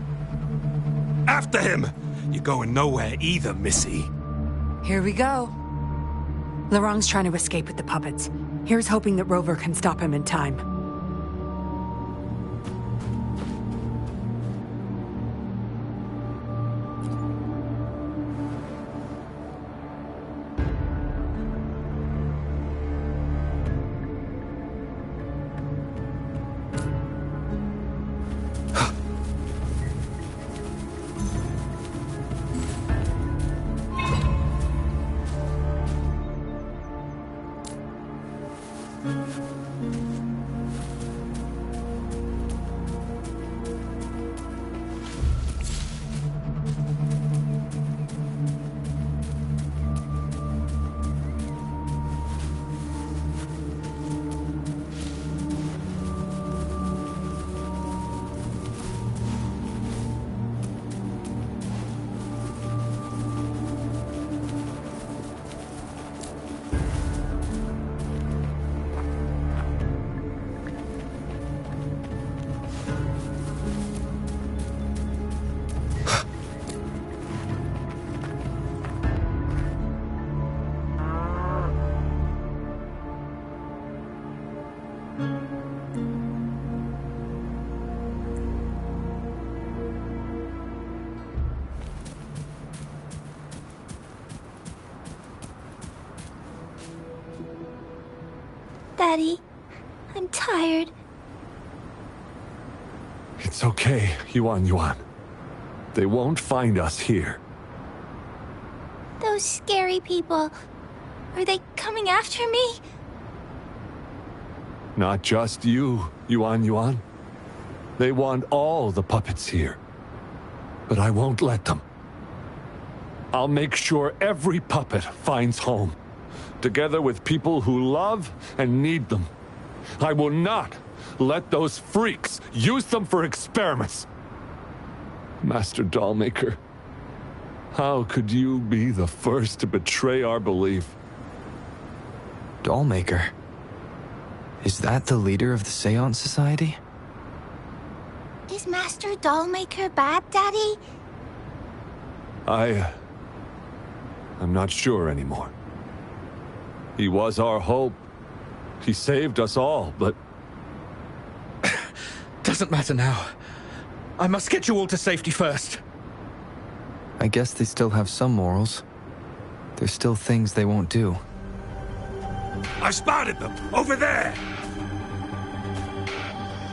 After him! You're going nowhere either, Missy. Here we go. Lorang's trying to escape with the puppets. Here's hoping that Rover can stop him in time. Daddy, I'm tired. It's okay, Yuan. They won't find us here. Those scary people, are they coming after me? Not just you, Yuan. They want all the puppets here. But I won't let them. I'll make sure every puppet finds home, together with people who love and need them. I will not let those freaks use them for experiments. Master Dollmaker, how could you be the first to betray our belief? Dollmaker? Is that the leader of the Seance Society? Is Master Dollmaker bad, Daddy? I'm not sure anymore. He was our hope. He saved us all, but... Doesn't matter now. I must get you all to safety first. I guess they still have some morals. There's still things they won't do. I spotted them! Over there!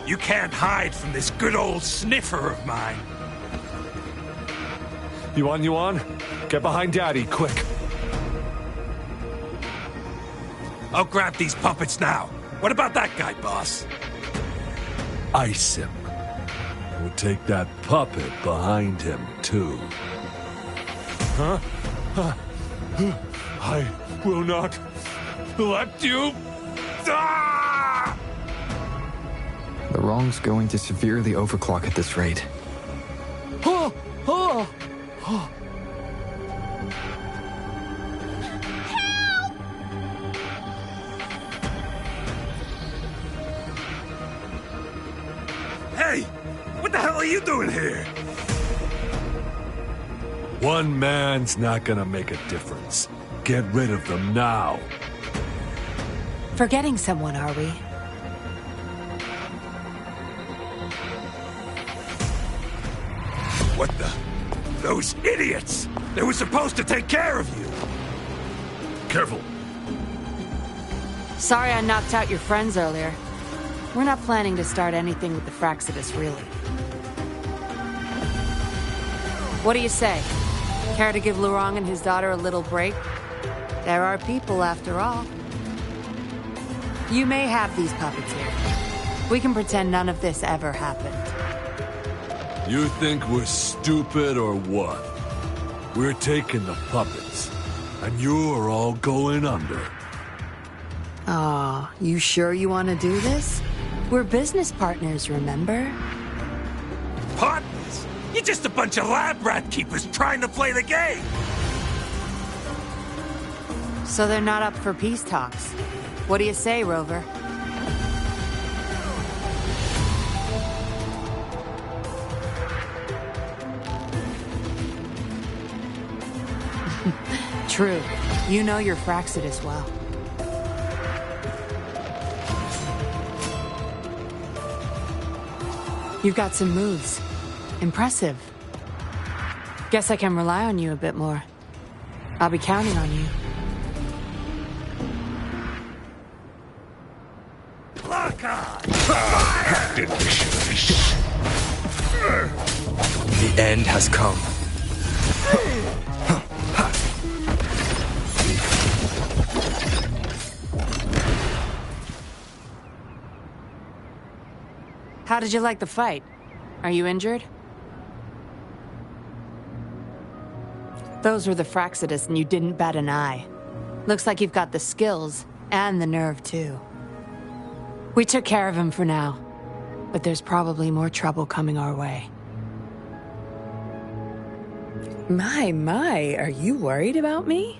You can't hide from this good old sniffer of mine. Yuan, get behind Daddy, quick. I'll grab these puppets now. What about that guy, boss? Ice him. We'll take that puppet behind him, too. Huh? I will not let you die! The wrong's going to severely overclock at this rate. Oh! Oh! Oh! Hey! What the hell are you doing here? One man's not gonna make a difference. Get rid of them now. Forgetting someone, are we? What the? Those idiots! They were supposed to take care of you! Careful. Sorry I knocked out your friends earlier. We're not planning to start anything with the Fraxidus, really. What do you say? Care to give Lurong and his daughter a little break? There are people, after all. You may have these puppets here. We can pretend none of this ever happened. You think we're stupid or what? We're taking the puppets, and you're all going under. Aw, you sure you want to do this? We're business partners, remember? Partners? You're just a bunch of lab rat keepers trying to play the game! So they're not up for peace talks. What do you say, Rover? True. You know your Fraxidus well. You've got some moves. Impressive. Guess I can rely on you a bit more. I'll be counting on you. Lock on! The end has come. How did you like the fight? Are you injured? Those were the Fraxidus and you didn't bat an eye. Looks like you've got the skills and the nerve too. We took care of him for now, but there's probably more trouble coming our way. My, are you worried about me?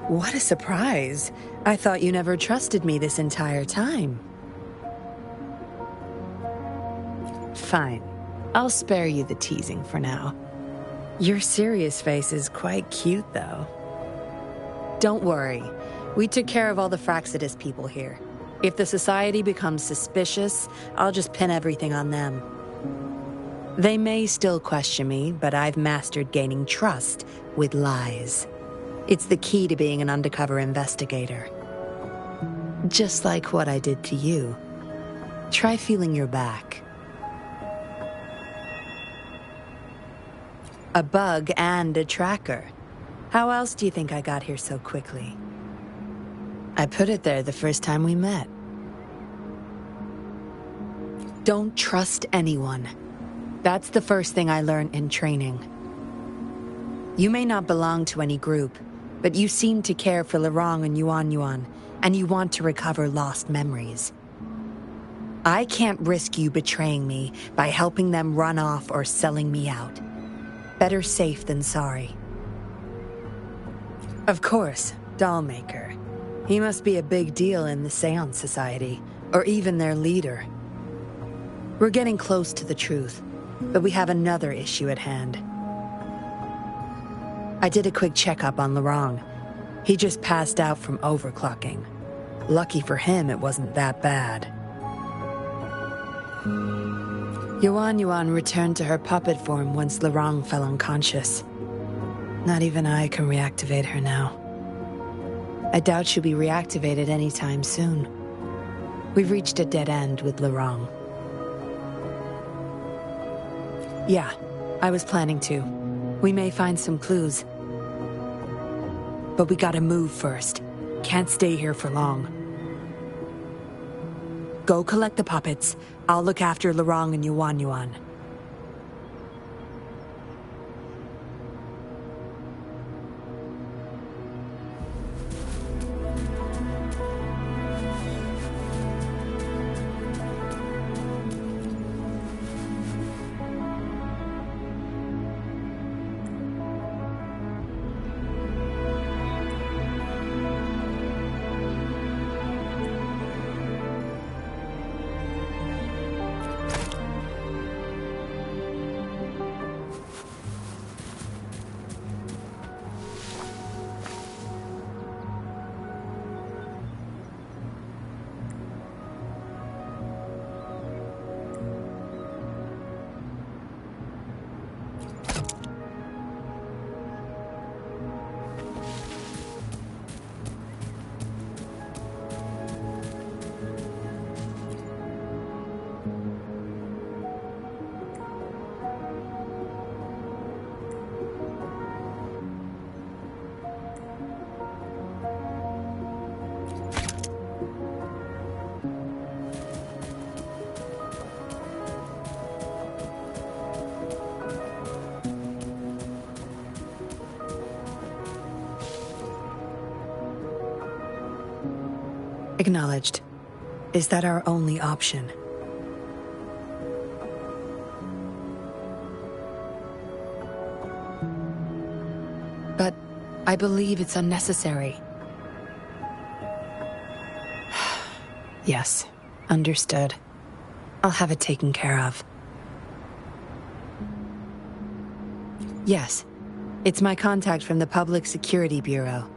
What a surprise. I thought you never trusted me this entire time. Fine. I'll spare you the teasing for now. Your serious face is quite cute, though. Don't worry. We took care of all the Fraxidus people here. If the Society becomes suspicious, I'll just pin everything on them. They may still question me, but I've mastered gaining trust with lies. It's the key to being an undercover investigator. Just like what I did to you. Try feeling your back. A bug and a tracker. How else do you think I got here so quickly? I put it there the first time we met. Don't trust anyone. That's the first thing I learned in training. You may not belong to any group, but you seem to care for Lurong and Yuan, and you want to recover lost memories. I can't risk you betraying me by helping them run off or selling me out. Better safe than sorry. Of course, Dollmaker. He must be a big deal in the Seance Society, or even their leader. We're getting close to the truth, but we have another issue at hand. I did a quick checkup on Lurong. He just passed out from overclocking. Lucky for him, it wasn't that bad. Yuan returned to her puppet form once Lurong fell unconscious. Not even I can reactivate her now. I doubt she'll be reactivated anytime soon. We've reached a dead end with Lurong. Yeah, I was planning to. We may find some clues. But we gotta move first. Can't stay here for long. Go collect the puppets. I'll look after Lurong and Yuan. Acknowledged. Is that our only option? But I believe it's unnecessary. Yes, understood. I'll have it taken care of. Yes, it's my contact from the Public Security Bureau.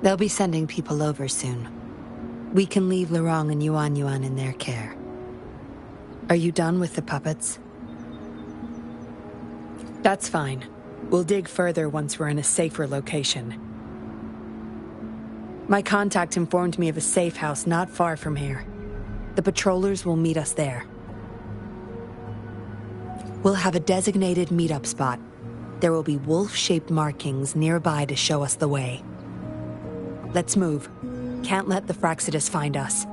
They'll be sending people over soon. We can leave Lorong and Yuan Yuan in their care. Are you done with the puppets? That's fine. We'll dig further once we're in a safer location. My contact informed me of a safe house not far from here. The patrollers will meet us there. We'll have a designated meetup spot. There will be wolf-shaped markings nearby to show us the way. Let's move. Can't let the Fraxidus find us.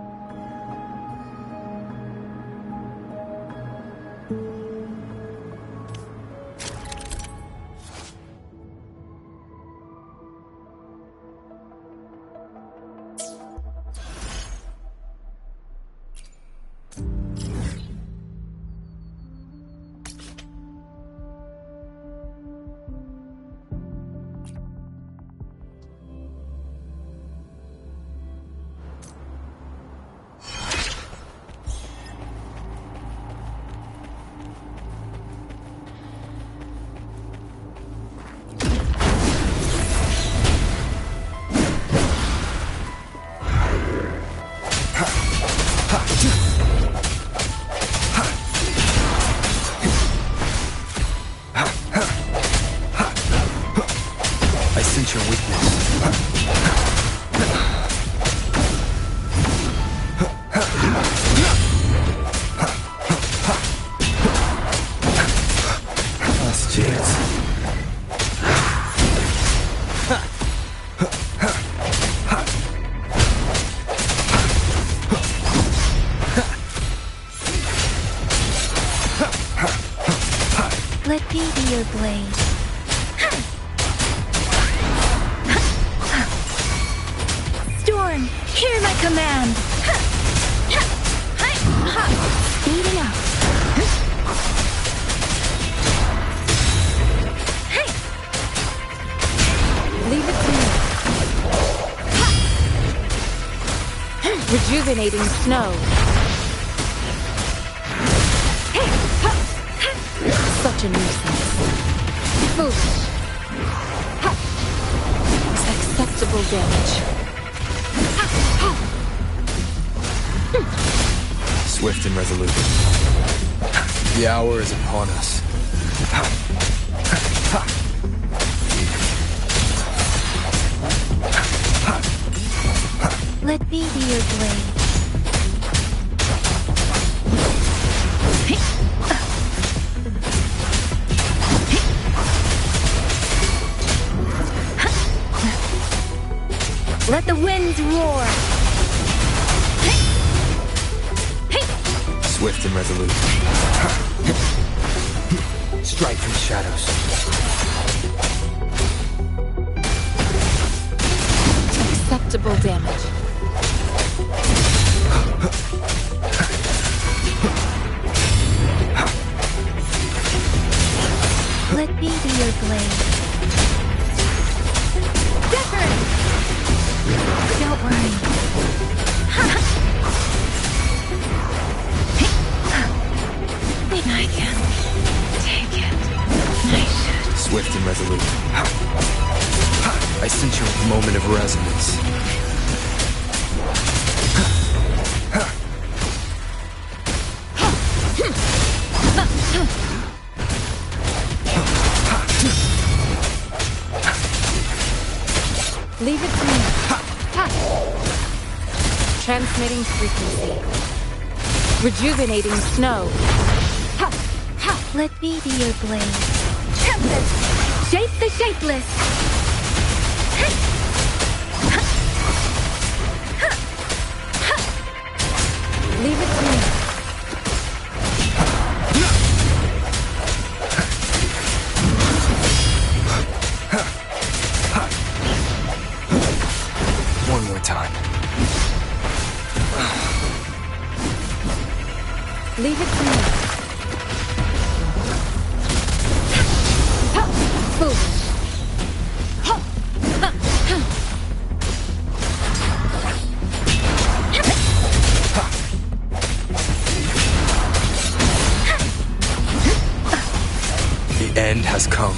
Let me be your blade. Storm, hear my command. Speeding up. Leave it to me. Rejuvenating snow. Such a nuisance. Foolish. Acceptable damage. Swift and resolute. The hour is upon us. Let me be your blade. Let the winds roar. Swift and resolute. Strike from the shadows. Acceptable damage. Let me be your blade. Different! Don't worry. Think I can take it. I should. Swift and resolute. I sense your moment of resonance. Leave it to me. Transmitting frequency. Rejuvenating snow. Let me be your blade. Tempest! Shape the shapeless! Leave it to me. One One more time. Leave it to me. Foolish. The end has come.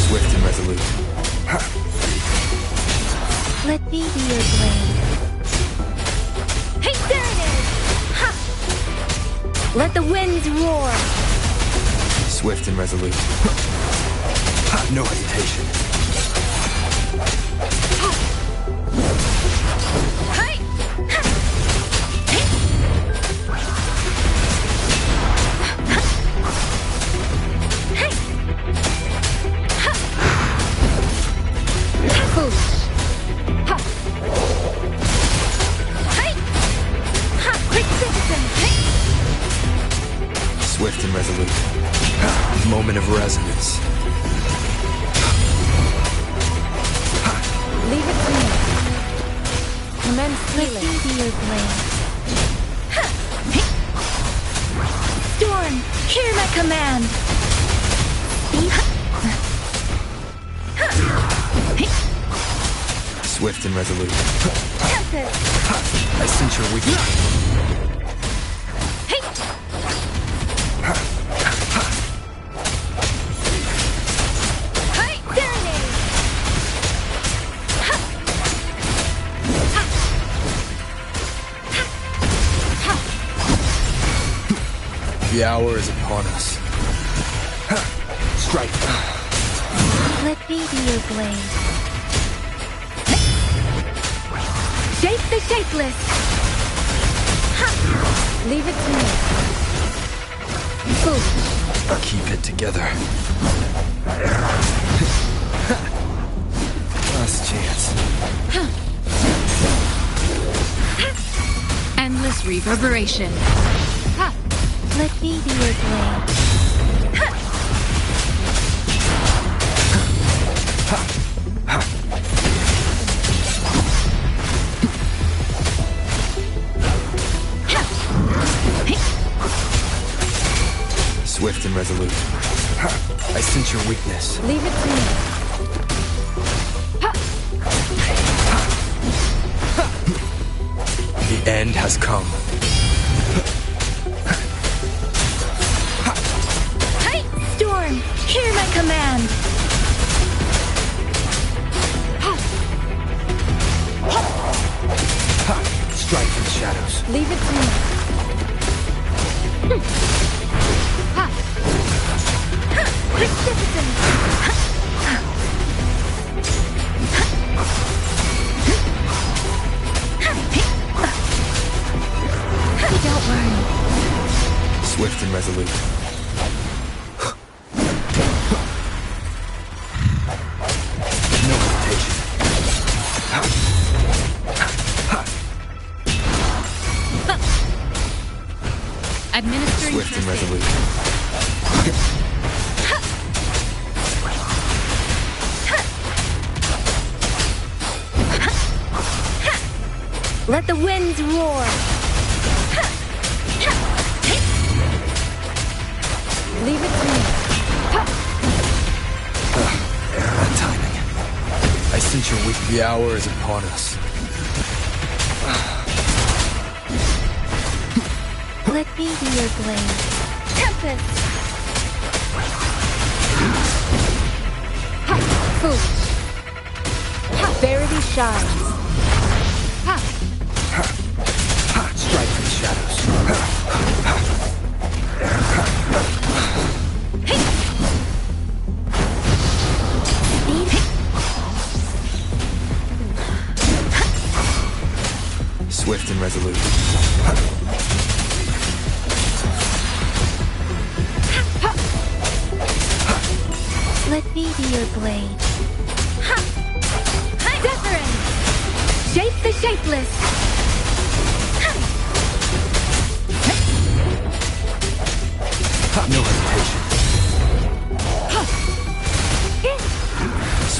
Swift and resolute. Let me be your blade. Hey, there it is! Ha! Let the winds roar. Swift and resolute. No hesitation. Hey! Foolish. Quick citizen! Swift and resolute. Moment of resonance. Leave it to me. Commence Let healing. me be your blade. Storm, hear my command. Swift and resolute. Tempest. I sense your weakness. Hey! Hey, there it is. The hour is upon us. Strike. Let me be your blade. Shape the shapeless. Leave it to me. Foolish. Keep it together. Last chance. Endless reverberation. Let me be your blade. Swift and resolute. I sense your weakness. Leave it to me. The end has come. Hey, Storm, hear my command. Strike from the shadows. Leave it to me. Quick citizen. Don't worry. Swift and resolute. No hesitation. Administering Swift and testing. resolute. Let the winds roar. Leave it to me. That timing. I sense your weak. The hour is upon us. Let me be your blade. Tempest. Foolish. Verity shines. Strike from the shadows. Swift and resolute. Let me be your blade. Deference! Shape the shapeless! No hesitation.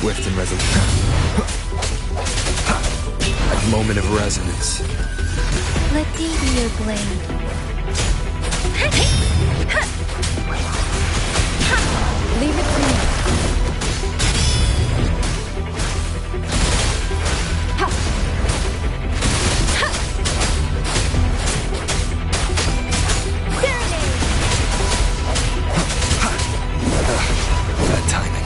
Swift and resolute. A moment of resonance. Let me be your blade. Leave it to me. Bad timing.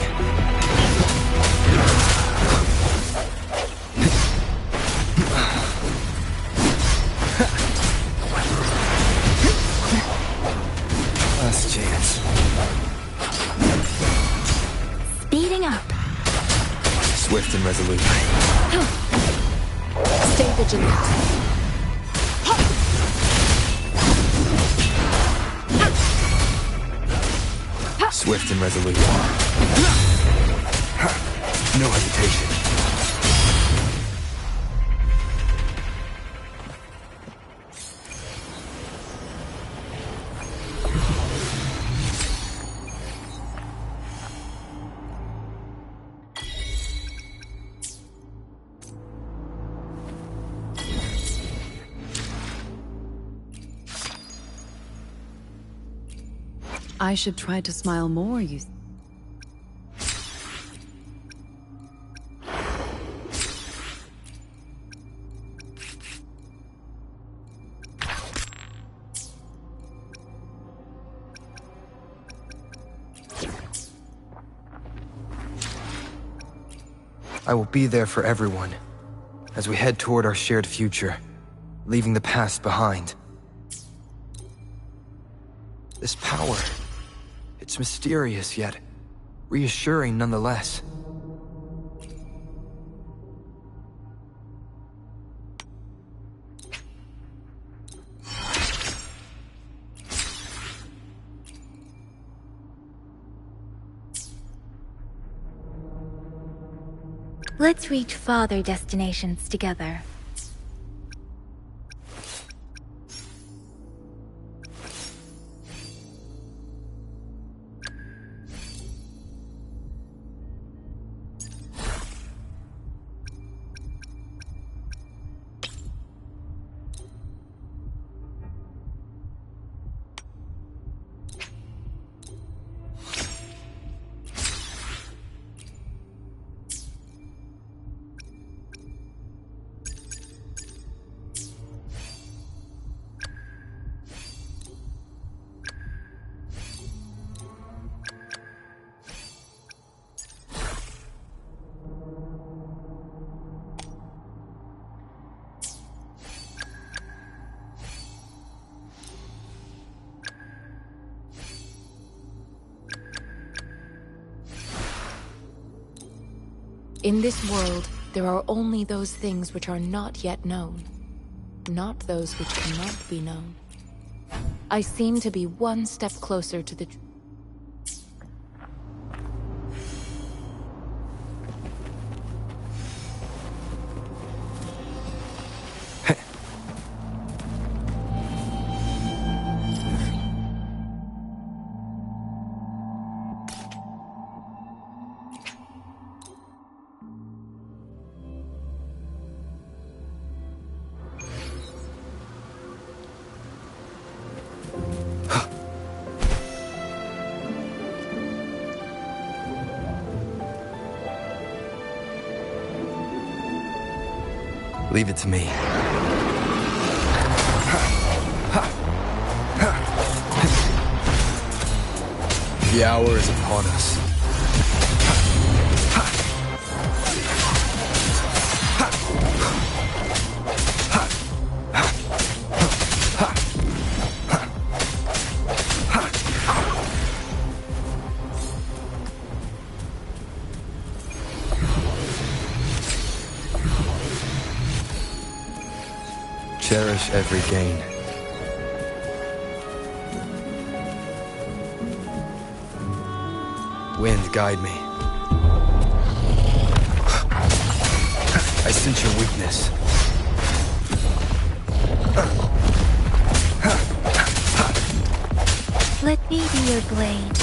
Last chance. Speeding up. Swift and resolute. Stay vigilant. Swift and resolute. No hesitation. I should try to smile more, you... I will be there for everyone as we head toward our shared future, leaving the past behind. This power, it's mysterious yet reassuring nonetheless. Let's reach farther destinations together. In this world, there are only those things which are not yet known, not those which cannot be known. I seem to be one step closer to the truth. Leave it to me. The hour is upon us. Cherish every gain. Wind, guide me. I sense your weakness. Let me be your blade.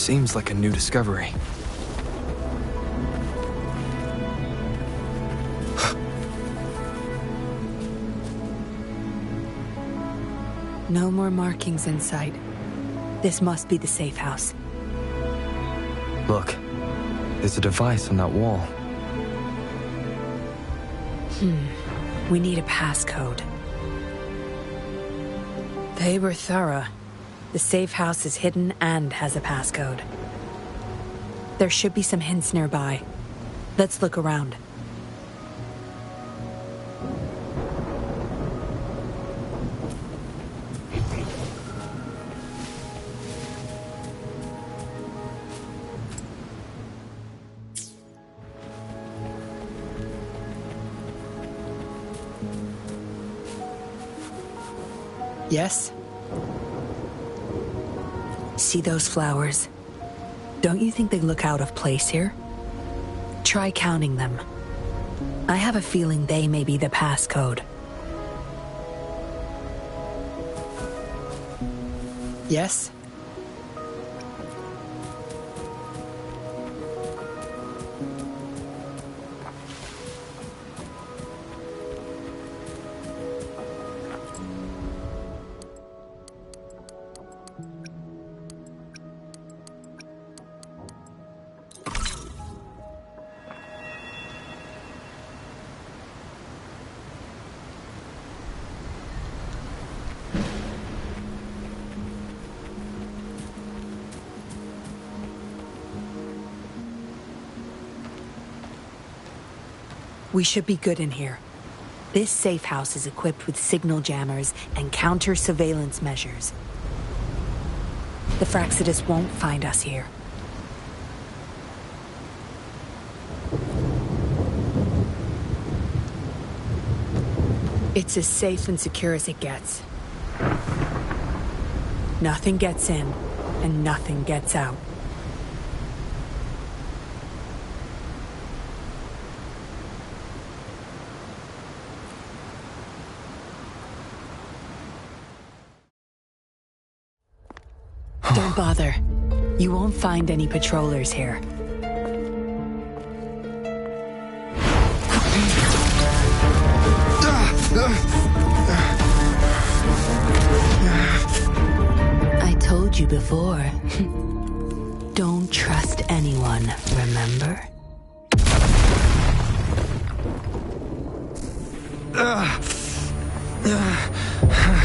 Seems like a new discovery. No more markings in sight. This must be the safe house. Look, there's a device on that wall. We need a passcode. They were thorough. The safe house is hidden and has a passcode. There should be some hints nearby. Let's look around. Yes? See those flowers? Don't you think they look out of place here? Try counting them. I have a feeling they may be the passcode. Yes? We should be good in here. This safe house is equipped with signal jammers and counter-surveillance measures. The Fraxidus won't find us here. It's as safe and secure as it gets. Nothing gets in, and nothing gets out. Don't bother. You won't find any patrollers here. I told you before. Don't trust anyone, remember?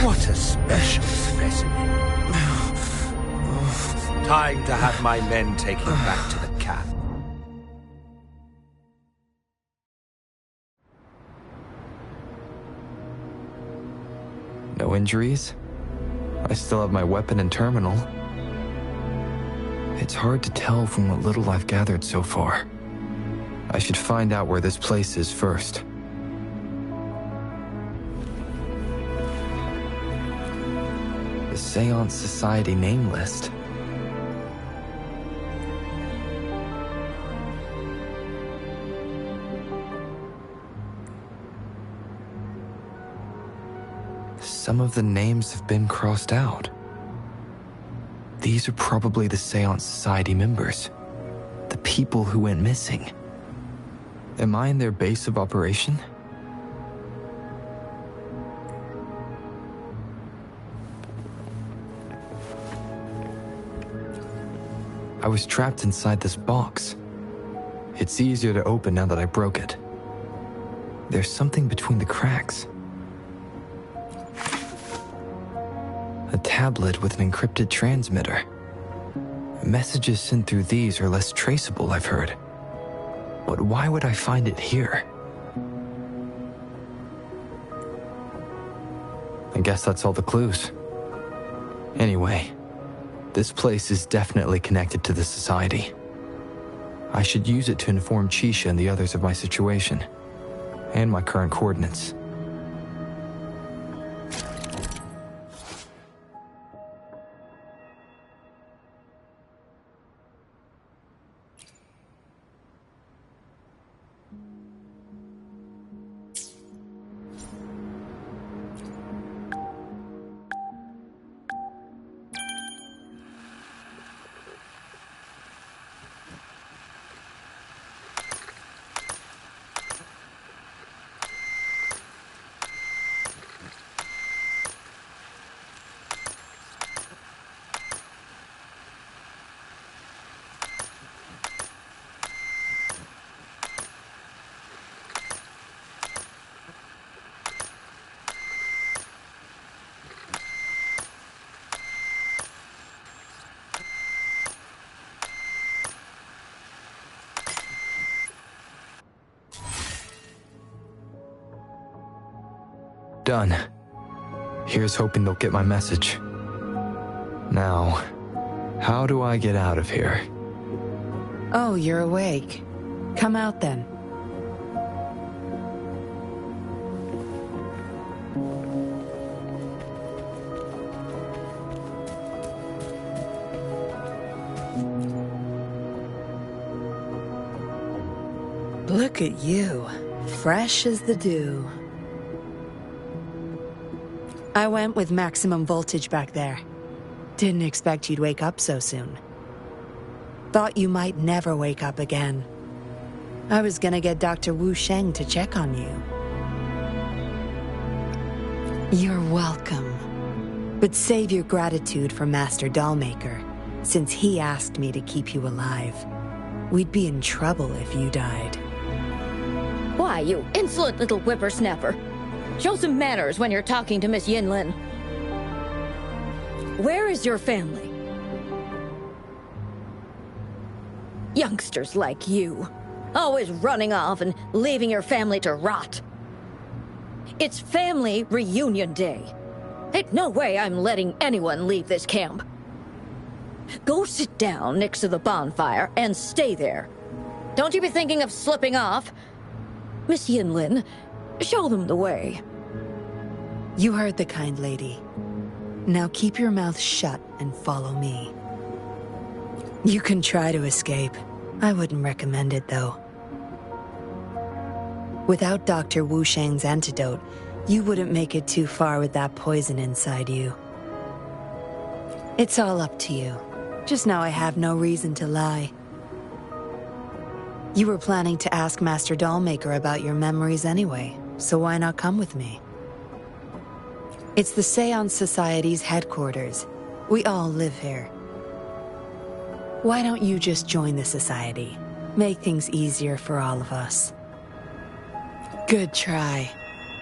What a special specimen. Time to have my men take him back to the camp. No injuries? I still have my weapon and terminal. It's hard to tell from what little I've gathered so far. I should find out where this place is first. The Seance Society name list. Some of the names have been crossed out. These are probably the Seance Society members. The people who went missing. Am I in their base of operation? I was trapped inside this box. It's easier to open now that I broke it. There's something between the cracks. A tablet with an encrypted transmitter. Messages sent through these are less traceable, I've heard. But why would I find it here? I guess that's all the clues. Anyway, this place is definitely connected to the Society. I should use it to inform Chisha and the others of my situation, and my current coordinates. done. Here's hoping they'll get my message. Now, how do I get out of here? Oh, you're awake. Come out then. Look at you, fresh as the dew. I went with maximum voltage back there. Didn't expect you'd wake up so soon. Thought you might never wake up again. I was gonna get Dr. Wu Sheng to check on you. You're welcome. But save your gratitude for Master Dollmaker, since he asked me to keep you alive. We'd be in trouble if you died. Why, you insolent little whippersnapper. Show some manners when you're talking to Miss Yinlin. Where is your family? Youngsters like you, always running off and leaving your family to rot. It's family reunion day. Ain't no way I'm letting anyone leave this camp. Go sit down next to the bonfire and stay there. Don't you be thinking of slipping off. Miss Yinlin, show them the way. You heard the kind lady. Now keep your mouth shut and follow me. You can try to escape. I wouldn't recommend it, though. Without Dr. Wu Sheng's antidote, you wouldn't make it too far with that poison inside you. It's all up to you. Just now I have no reason to lie. You were planning to ask Master Dollmaker about your memories anyway, so why not come with me? It's the Seance Society's headquarters. We all live here. Why don't you just join the Society? Make things easier for all of us. Good try.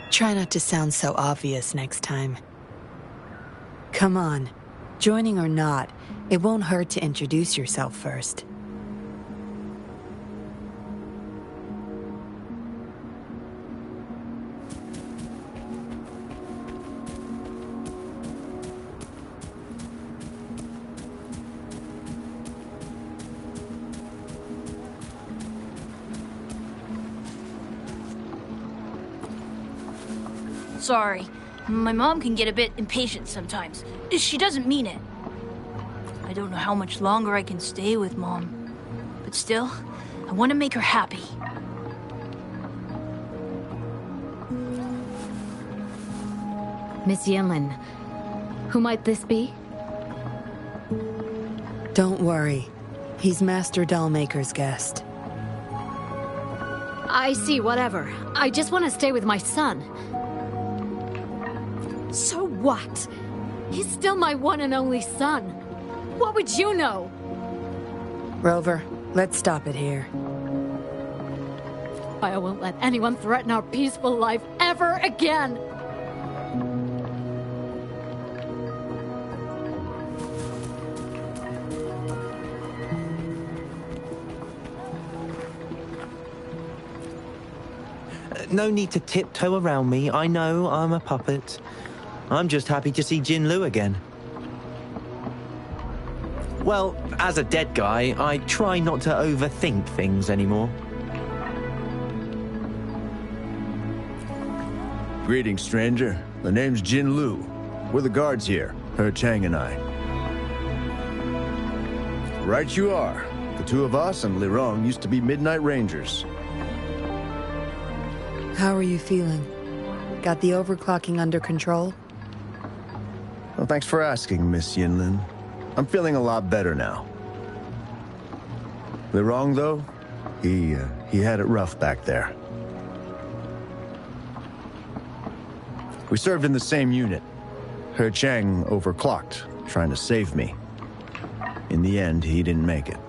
Try not to sound so obvious next time. Come on. Joining or not, it won't hurt to introduce yourself first. Sorry. My mom can get a bit impatient sometimes. She doesn't mean it. I don't know how much longer I can stay with Mom. But still, I want to make her happy. Miss Yinlin, who might this be? Don't worry. He's Master Dollmaker's guest. I see, whatever. I just want to stay with my son. So what? He's still my one and only son. What would you know? Rover, let's stop it here. I won't let anyone threaten our peaceful life ever again. No need to tiptoe around me. I know I'm a puppet. I'm just happy to see Jinlu again. Well, as a dead guy, I try not to overthink things anymore. Greetings, stranger. The name's Jin Lu. We're the guards here, He Chang and I. Right you are. The two of us and Lirong used to be Midnight Rangers. How are you feeling? Got the overclocking under control? Well, thanks for asking, Miss Yinlin. I'm feeling a lot better now. Lirong, though, he had it rough back there. We served in the same unit. He Chang overclocked, trying to save me. In the end, he didn't make it.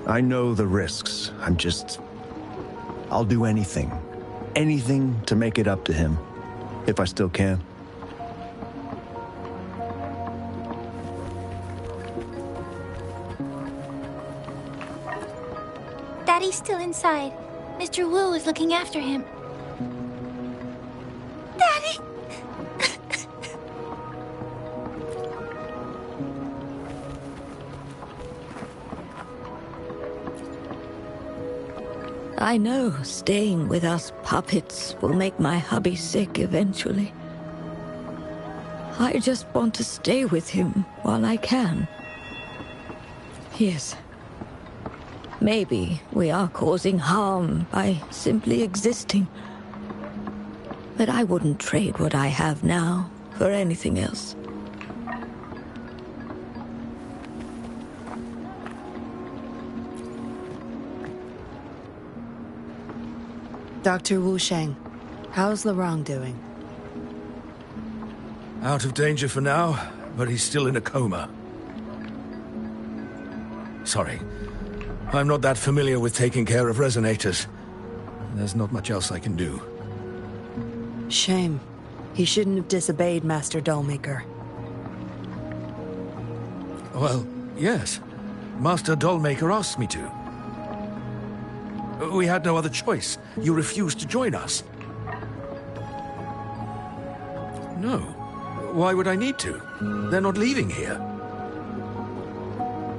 I know the risks. I'll do anything. Anything to make it up to him. If I still can. Daddy's still inside. Mr. Wu is looking after him. I know staying with us puppets will make my hubby sick eventually. I just want to stay with him while I can. Yes. Maybe we are causing harm by simply existing. But I wouldn't trade what I have now for anything else. Dr. Wu Sheng, how's Larang doing? Out of danger for now, but he's still in a coma. Sorry. I'm not that familiar with taking care of resonators. There's not much else I can do. Shame. He shouldn't have disobeyed Master Dollmaker. Well, yes. Master Dollmaker asked me to. We had no other choice. You refused to join us. No. Why would I need to? They're not leaving here.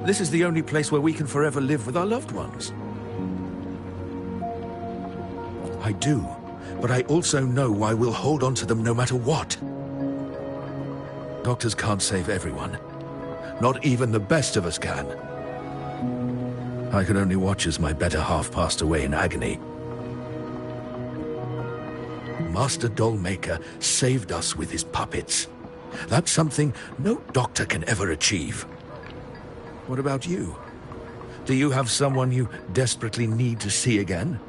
This is the only place where we can forever live with our loved ones. I do, but I also know why we'll hold on to them no matter what. Doctors can't save everyone. Not even the best of us can. I could only watch as my better half passed away in agony. Master Dollmaker saved us with his puppets. That's something no doctor can ever achieve. What about you? Do you have someone you desperately need to see again?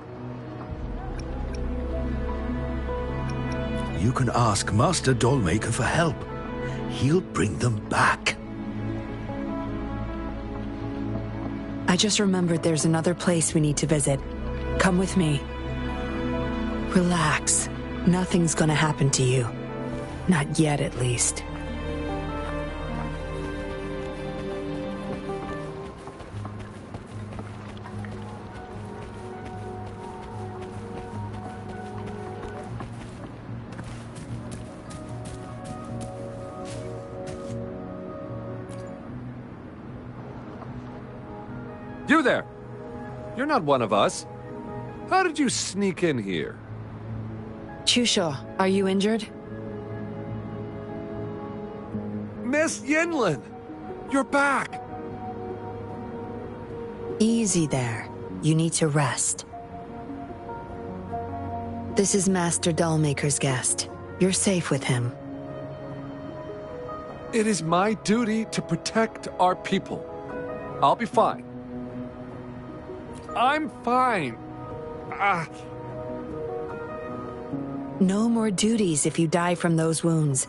You can ask Master Dollmaker for help. He'll bring them back. I just remembered there's another place we need to visit. Come with me. Relax. Nothing's gonna happen to you. Not yet, at least. You there! You're not one of us. How did you sneak in here? Chusho, are you injured? Miss Yinlin! You're back! Easy there. You need to rest. This is Master Dollmaker's guest. You're safe with him. It is my duty to protect our people. I'll be fine. I'm fine. No more duties if you die from those wounds.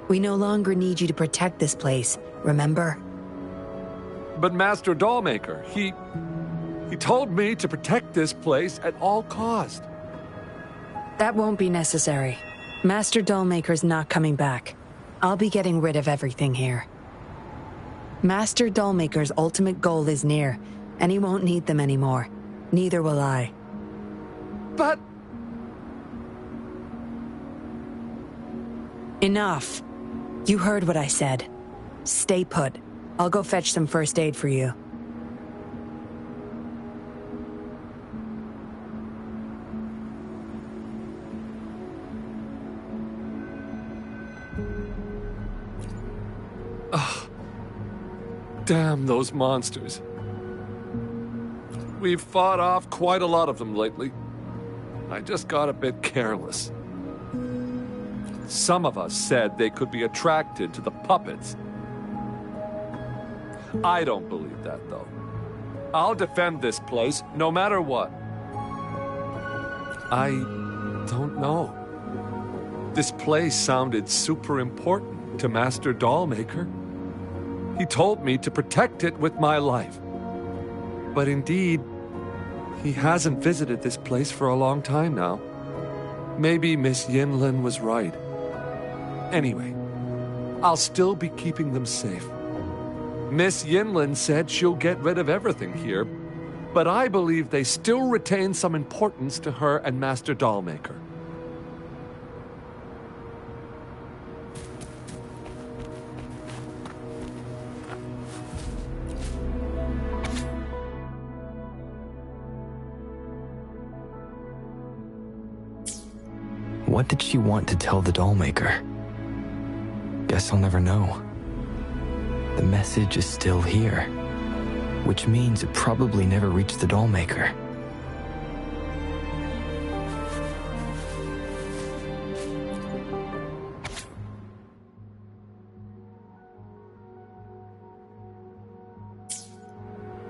We no longer need you to protect this place, remember? But Master Dollmaker, he told me to protect this place at all cost. That won't be necessary. Master Dollmaker's not coming back. I'll be getting rid of everything here. Master Dollmaker's ultimate goal is near, and he won't need them anymore. Neither will I. But... Enough. You heard what I said. Stay put. I'll go fetch some first aid for you. Ugh. Damn those monsters. We've fought off quite a lot of them lately. I just got a bit careless. Some of us said they could be attracted to the puppets. I don't believe that, though. I'll defend this place, no matter what. I don't know. This place sounded super important to Master Dollmaker. He told me to protect it with my life. But indeed, he hasn't visited this place for a long time now. Maybe Miss Yinlin was right. Anyway, I'll still be keeping them safe. Miss Yinlin said she'll get rid of everything here, but I believe they still retain some importance to her and Master Dollmaker. What did she want to tell the doll maker? Guess I'll never know. The message is still here, which means it probably never reached the doll maker.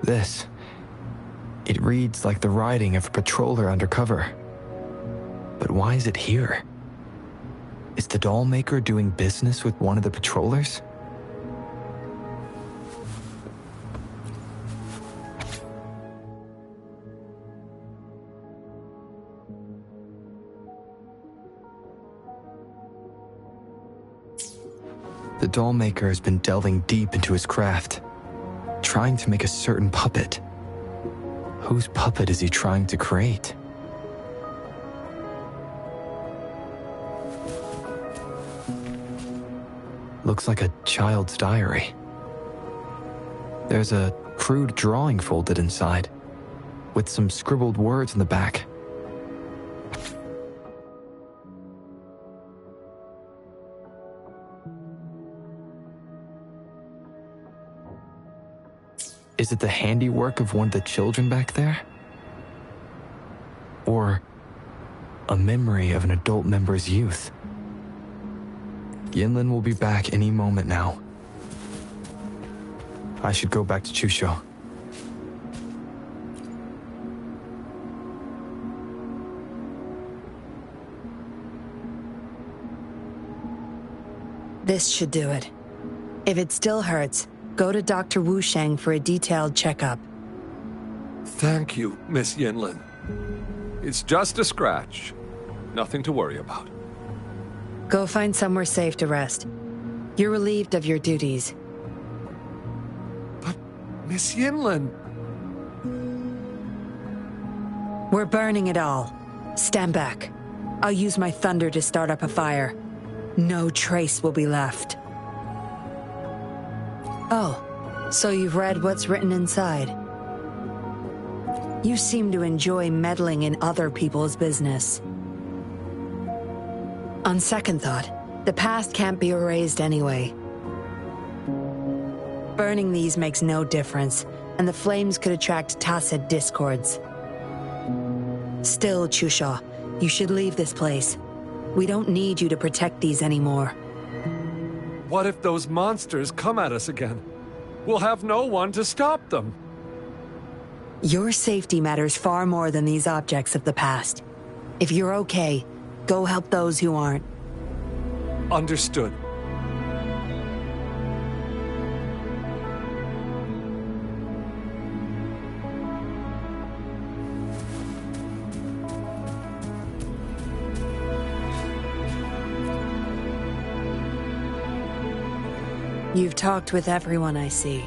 This. It reads like the writing of a patroller undercover. But why is it here? Is the doll maker doing business with one of the patrollers? The doll maker has been delving deep into his craft, trying to make a certain puppet. Whose puppet is he trying to create? Looks like a child's diary. There's a crude drawing folded inside, with some scribbled words in the back. Is it the handiwork of one of the children back there? Or a memory of an adult member's youth? Yinlin will be back any moment now. I should go back to Chusho. This should do it. If it still hurts, go to Dr. Wu Sheng for a detailed checkup. Thank you, Miss Yinlin. It's just a scratch. Nothing to worry about. Go find somewhere safe to rest. You're relieved of your duties. But, Miss Yinlin... We're burning it all. Stand back. I'll use my thunder to start up a fire. No trace will be left. Oh, so you've read what's written inside. You seem to enjoy meddling in other people's business. On second thought, the past can't be erased anyway. Burning these makes no difference, and the flames could attract tacit discords. Still, Chusha, you should leave this place. We don't need you to protect these anymore. What if those monsters come at us again? We'll have no one to stop them. Your safety matters far more than these objects of the past. If you're okay, go help those who aren't. Understood. You've talked with everyone I see.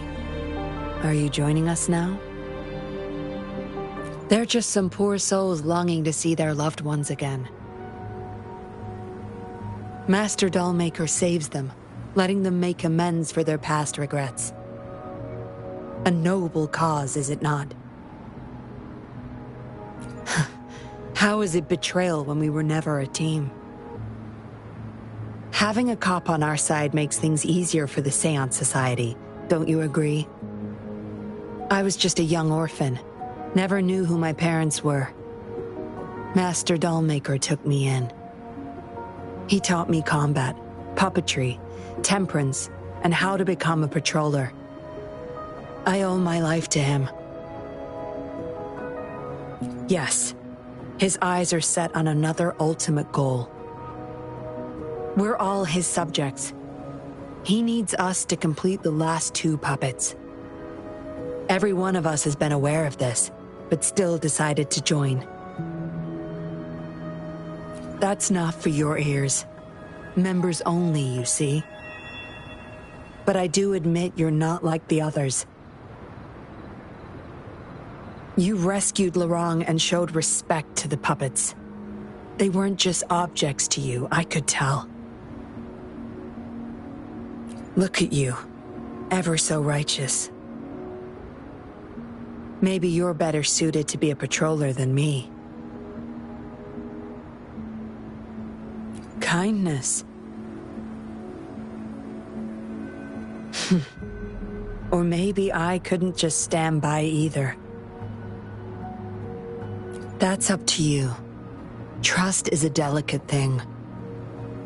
Are you joining us now? They're just some poor souls longing to see their loved ones again. Master Dollmaker saves them, letting them make amends for their past regrets. A noble cause, is it not? How is it betrayal when we were never a team? Having a cop on our side makes things easier for the Seance Society, don't you agree? I was just a young orphan, never knew who my parents were. Master Dollmaker took me in. He taught me combat, puppetry, temperance, and how to become a patroller. I owe my life to him. Yes, his eyes are set on another ultimate goal. We're all his subjects. He needs us to complete the last 2 puppets. Every one of us has been aware of this, but still decided to join. That's not for your ears. Members only, you see. But I do admit you're not like the others. You rescued Larong and showed respect to the puppets. They weren't just objects to you, I could tell. Look at you, ever so righteous. Maybe you're better suited to be a patroller than me. kindness. Or maybe I couldn't just stand by either. That's up to you. Trust is a delicate thing.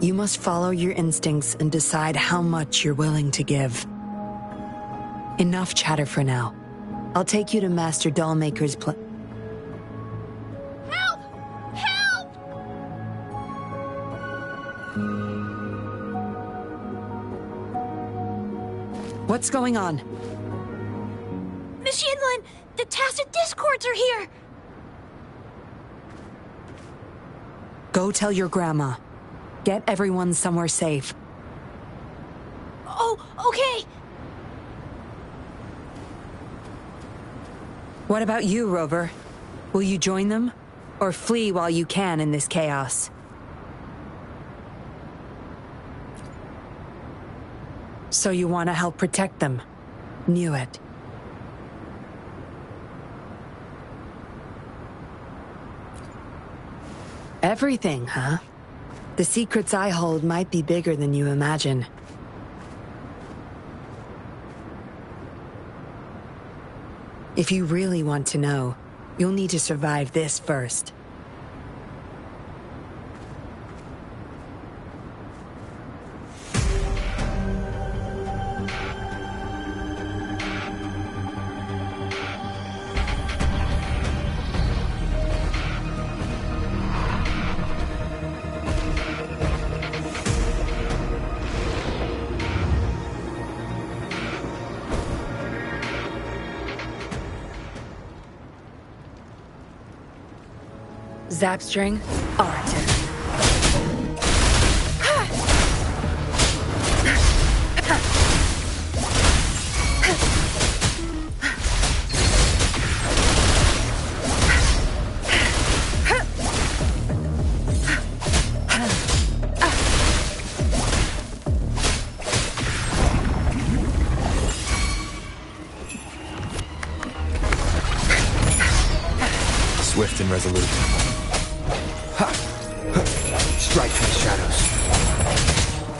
You must follow your instincts and decide how much you're willing to give. Enough chatter for now. I'll take you to Master Dollmaker's Help! Help! What's going on? Miss Yinlin, the Tacit Discords are here! Go tell your grandma. Get everyone somewhere safe. Oh, okay! What about you, Rover? Will you join them? Or flee while you can in this chaos? So you want to help protect them? Knew it. Everything, huh? The secrets I hold might be bigger than you imagine. If you really want to know, you'll need to survive this first. Zapstring, Orator. Swift and resolute. Strike from the shadows.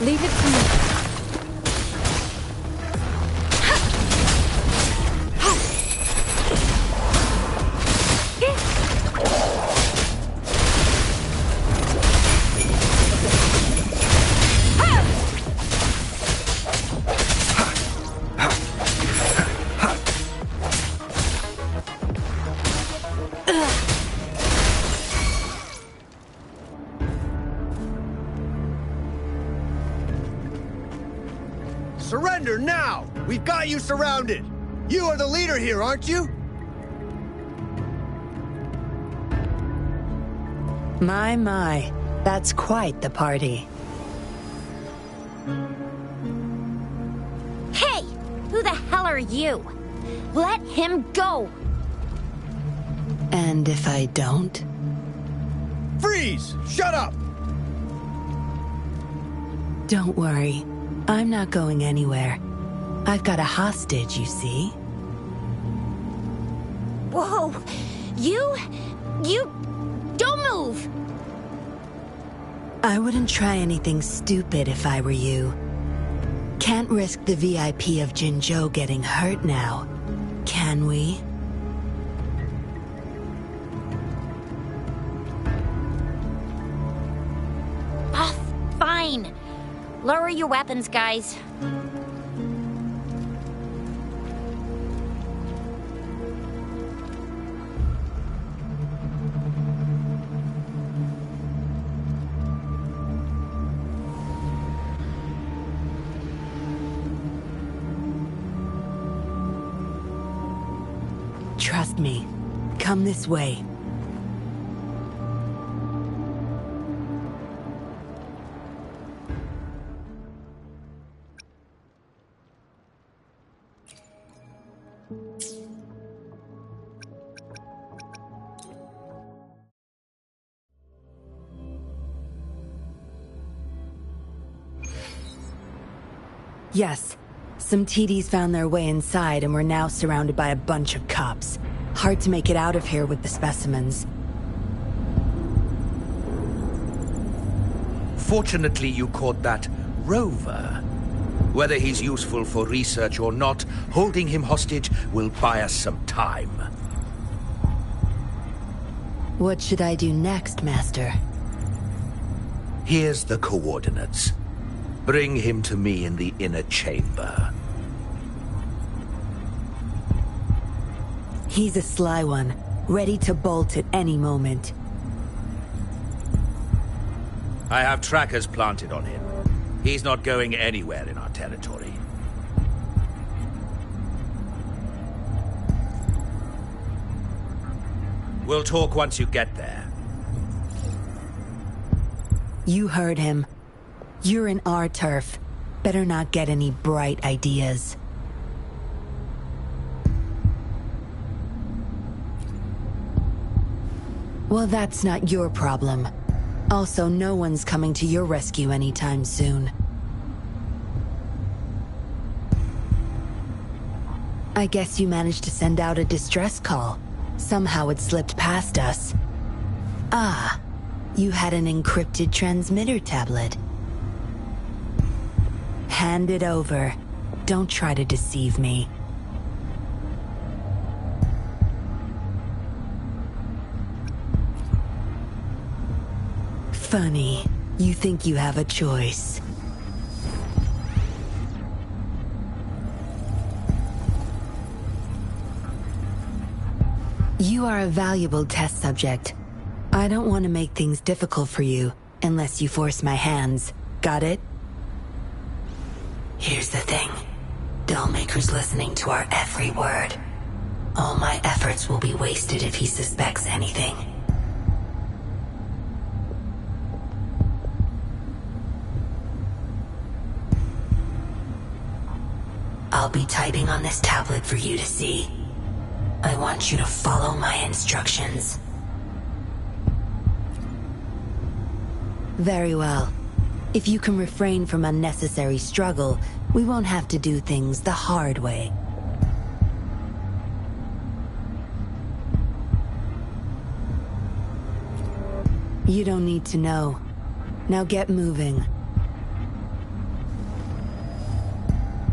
Leave it to me. Surrender now! We've got you surrounded! You are the leader here, aren't you? My, that's quite the party. Hey! Who the hell are you? Let him go! And if I don't? Freeze! Shut up! Don't worry. I'm not going anywhere. I've got a hostage, you see. Whoa! You don't move! I wouldn't try anything stupid if I were you. Can't risk the VIP of Jinzhou getting hurt now, can we? Ah, fine. Lower your weapons, guys. Trust me. Come this way. Yes. Some TDs found their way inside and we're now surrounded by a bunch of cops. Hard to make it out of here with the specimens. Fortunately, you caught that rover. Whether he's useful for research or not, holding him hostage will buy us some time. What should I do next, Master? Here's the coordinates. Bring him to me in the inner chamber. He's a sly one, ready to bolt at any moment. I have trackers planted on him. He's not going anywhere in our territory. We'll talk once you get there. You heard him. You're in our turf. Better not get any bright ideas. Well, that's not your problem. Also, no one's coming to your rescue anytime soon. I guess you managed to send out a distress call. Somehow it slipped past us. Ah, you had an encrypted transmitter tablet. Hand it over. Don't try to deceive me. Funny. You think you have a choice. You are a valuable test subject. I don't want to make things difficult for you, unless you force my hands. Got it? Here's the thing. Dollmaker's listening to our every word. All my efforts will be wasted if he suspects anything. I'll be typing on this tablet for you to see. I want you to follow my instructions. Very well. If you can refrain from unnecessary struggle, we won't have to do things the hard way. You don't need to know. Now get moving.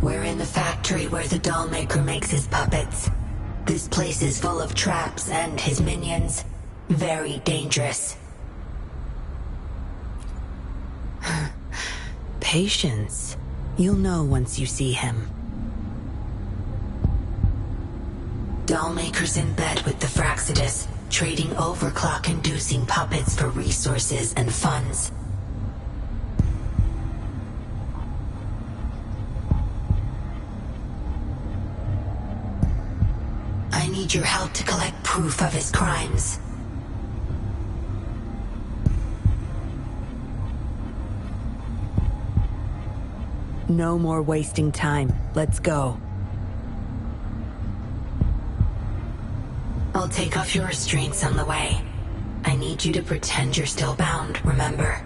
We're in the factory where the Dollmaker makes his puppets. This place is full of traps and his minions. Very dangerous. Patience. You'll know once you see him. Dollmaker's in bed with the Fraxidus, trading overclock-inducing puppets for resources and funds. I need your help to collect proof of his crimes. No more wasting time. Let's go. I'll take off your restraints on the way. I need you to pretend you're still bound, remember?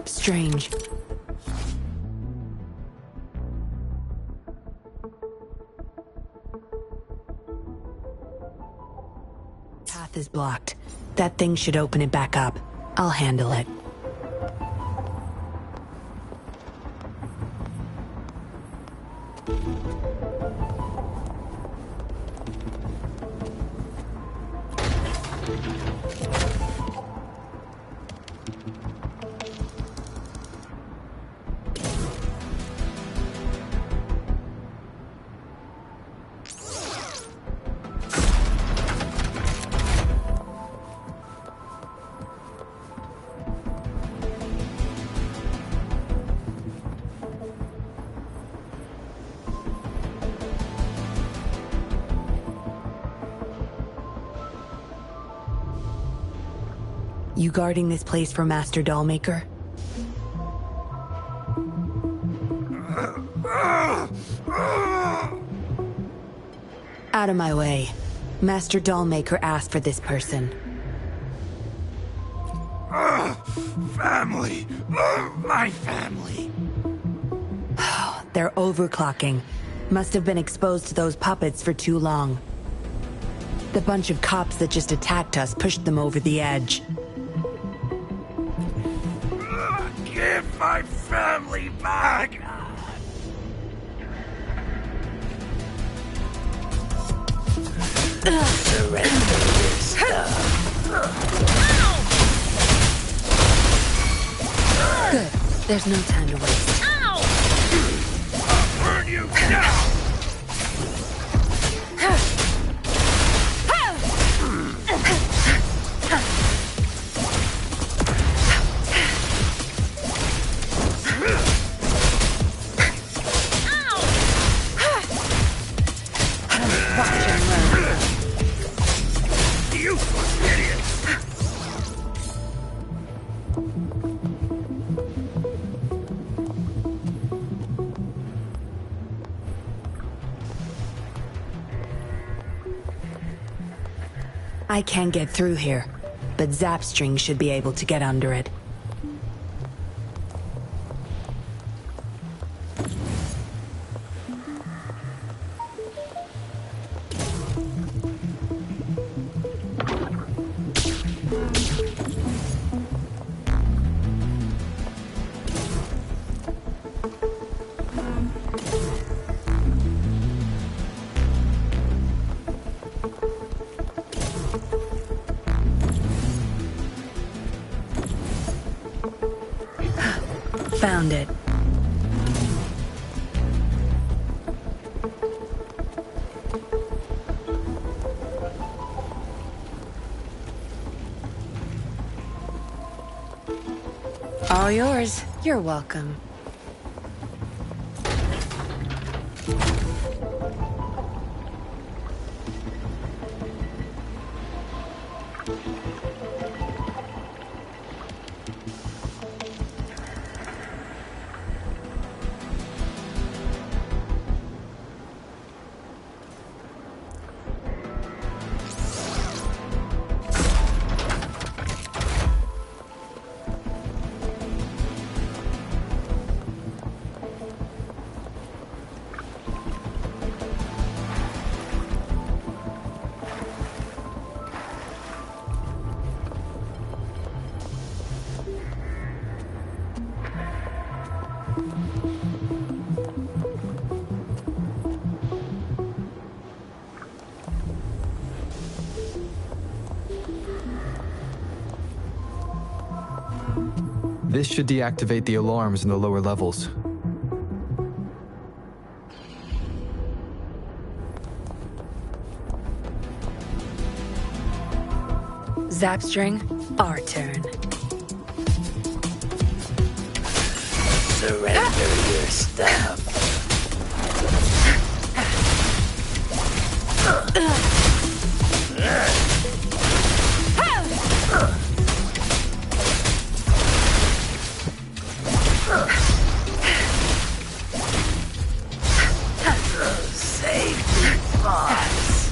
Strange. Path is blocked. That thing should open it back up. I'll handle it. You guarding this place for Master Dollmaker? Out of my way. Master Dollmaker asked for this person. Family! My family! They're overclocking. Must have been exposed to those puppets for too long. The bunch of cops that just attacked us pushed them over the edge. Give my family back! Surrender your stuff. Good. There's no time to waste. I'll burn you down! I can't get through here, but Zapstring should be able to get under it. Found it. All yours. You're welcome. This should deactivate the alarms in the lower levels. Zapstring, our turn. Surrender your stuff. Safety boss.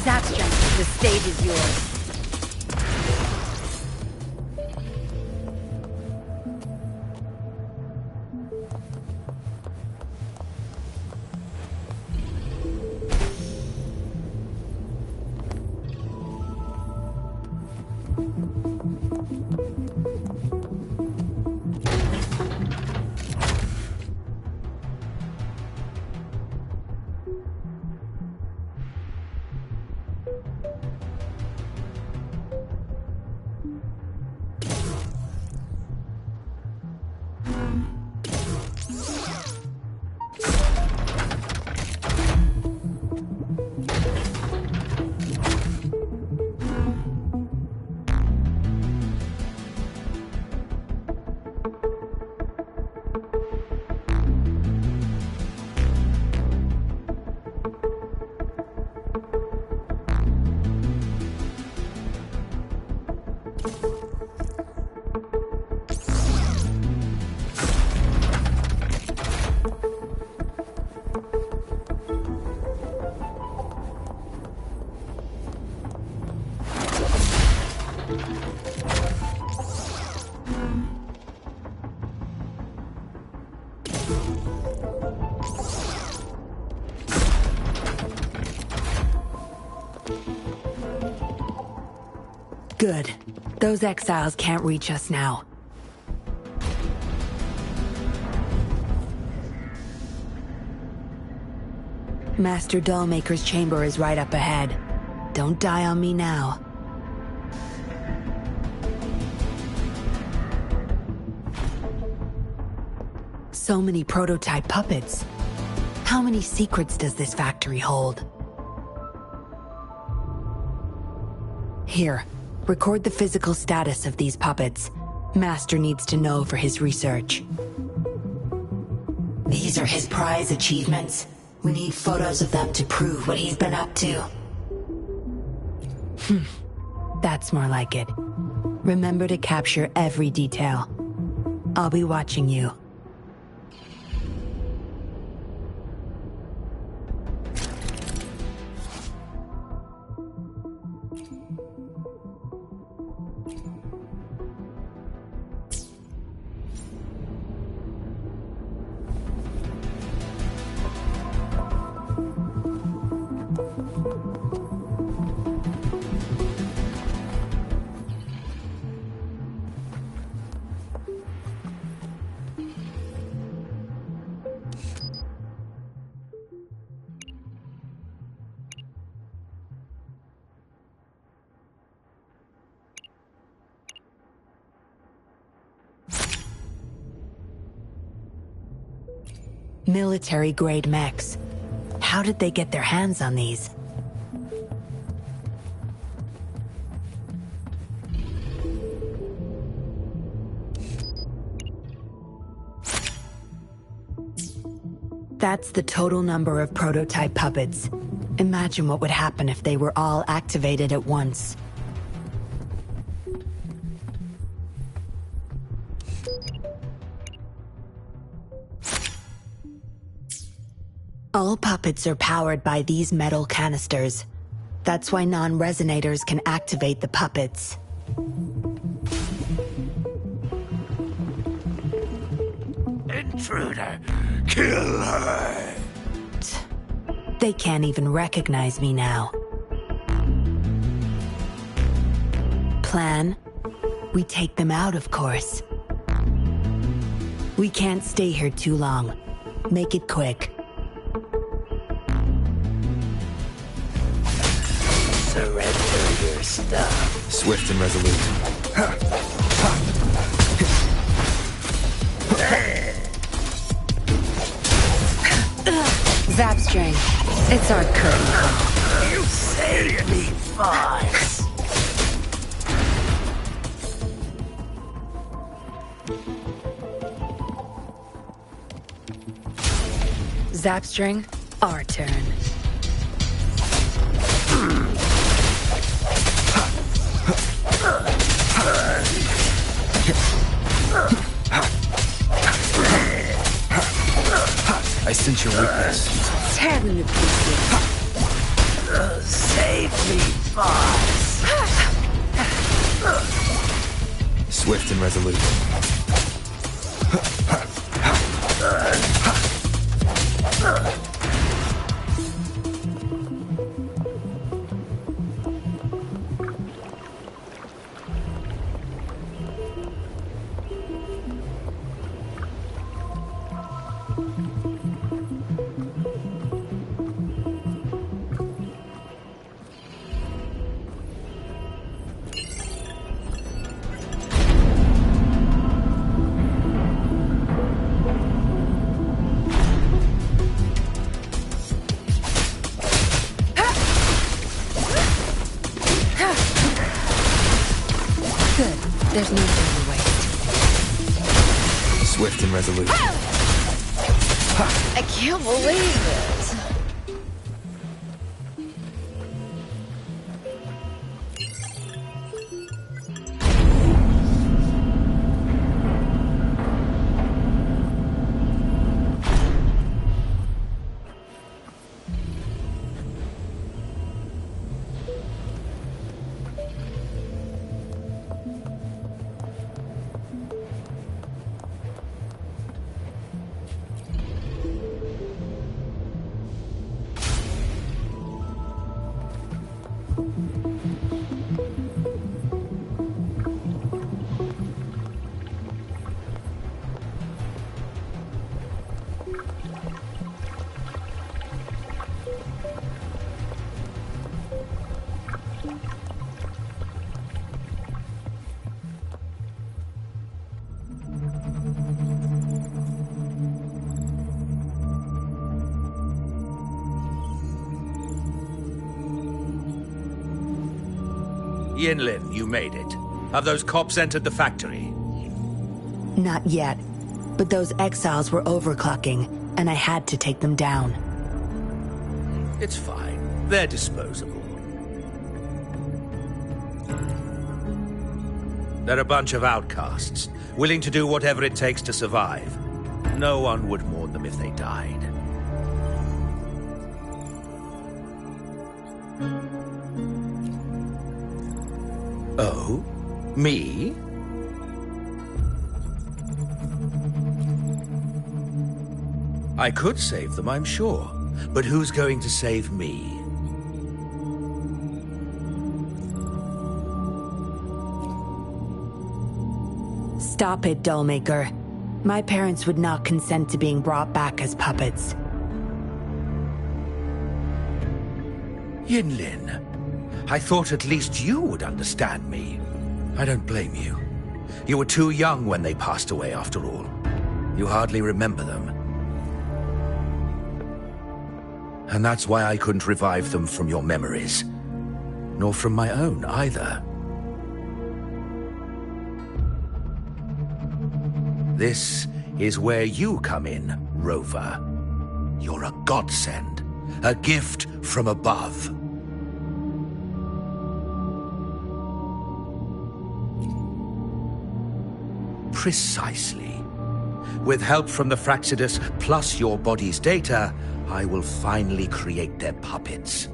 Zapstring, the stage is yours. Good. Those exiles can't reach us now. Master Dollmaker's chamber is right up ahead. Don't die on me now. So many prototype puppets. How many secrets does this factory hold? Here, record the physical status of these puppets. Master needs to know for his research. These are his prize achievements. We need photos of them to prove what he's been up to. That's more like it. Remember to capture every detail. I'll be watching you. Military-grade mechs. How did they get their hands on these? That's the total number of prototype puppets. Imagine what would happen if they were all activated at once. All puppets are powered by these metal canisters. That's why non-resonators can activate the puppets. Intruder! Kill her! They can't even recognize me now. Plan? We take them out, of course. We can't stay here too long. Make it quick. Surrender your stuff. Swift and resolute. Zapstring. It's our curtain call. You saved me, Fox. Zapstring, our turn. I sense your weakness. Tear them to pieces. Save me, Fox. Swift and resolute. There's no time to waste. Swift and resolute. I can't believe it. Yinlin, you made it. Have those cops entered the factory? Not yet, but those exiles were overclocking, and I had to take them down. It's fine. They're disposable. They're a bunch of outcasts, willing to do whatever it takes to survive. No one would mourn them if they died. Oh? Me? I could save them, I'm sure. But who's going to save me? Stop it, Dollmaker. My parents would not consent to being brought back as puppets. Yinlin, I thought at least you would understand me. I don't blame you. You were too young when they passed away, after all. You hardly remember them. And that's why I couldn't revive them from your memories. Nor from my own, either. This is where you come in, Rover. You're a godsend. A gift from above. Precisely. With help from the Fraxidus plus your body's data, I will finally create their puppets.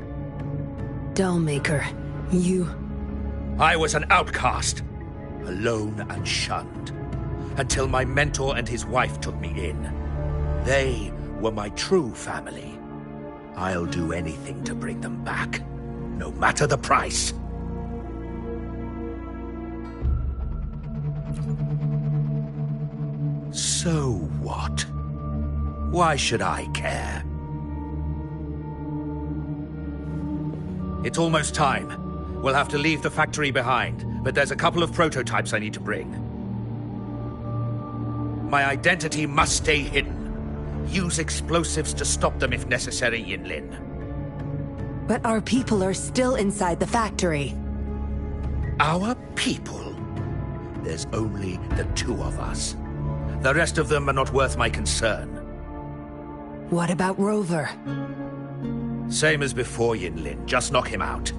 Dollmaker, you... I was an outcast, alone and shunned, until my mentor and his wife took me in. They were my true family. I'll do anything to bring them back, no matter the price. So what? Why should I care? It's almost time. We'll have to leave the factory behind, but there's a couple of prototypes I need to bring. My identity must stay hidden. Use explosives to stop them if necessary, Yinlin. But our people are still inside the factory. Our people? There's only the two of us. The rest of them are not worth my concern. What about Rover? Same as before, Yinlin. Just knock him out.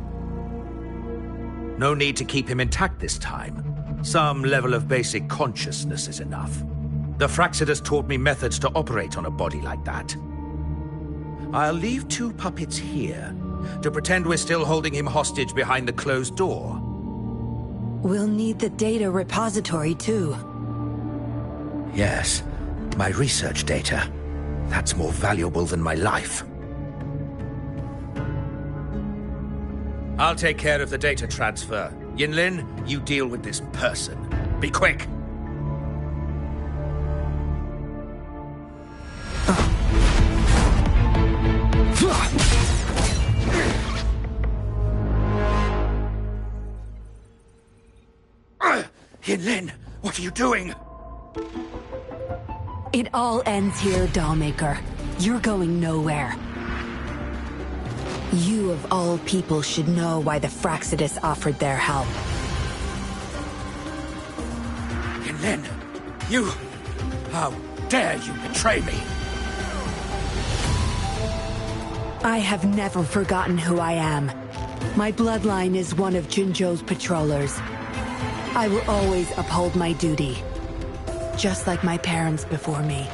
No need to keep him intact this time. Some level of basic consciousness is enough. The Fraxidus taught me methods to operate on a body like that. I'll leave two puppets here to pretend we're still holding him hostage behind the closed door. We'll need the data repository, too. Yes, my research data. That's more valuable than my life. I'll take care of the data transfer. Yinlin, you deal with this person. Be quick! Yinlin, what are you doing? It all ends here, Dollmaker. You're going nowhere. You of all people should know why the Fraxidus offered their help. Yinlin, you... How dare you betray me? I have never forgotten who I am. My bloodline is one of Jinzhou's patrollers. I will always uphold my duty. Just like my parents before me.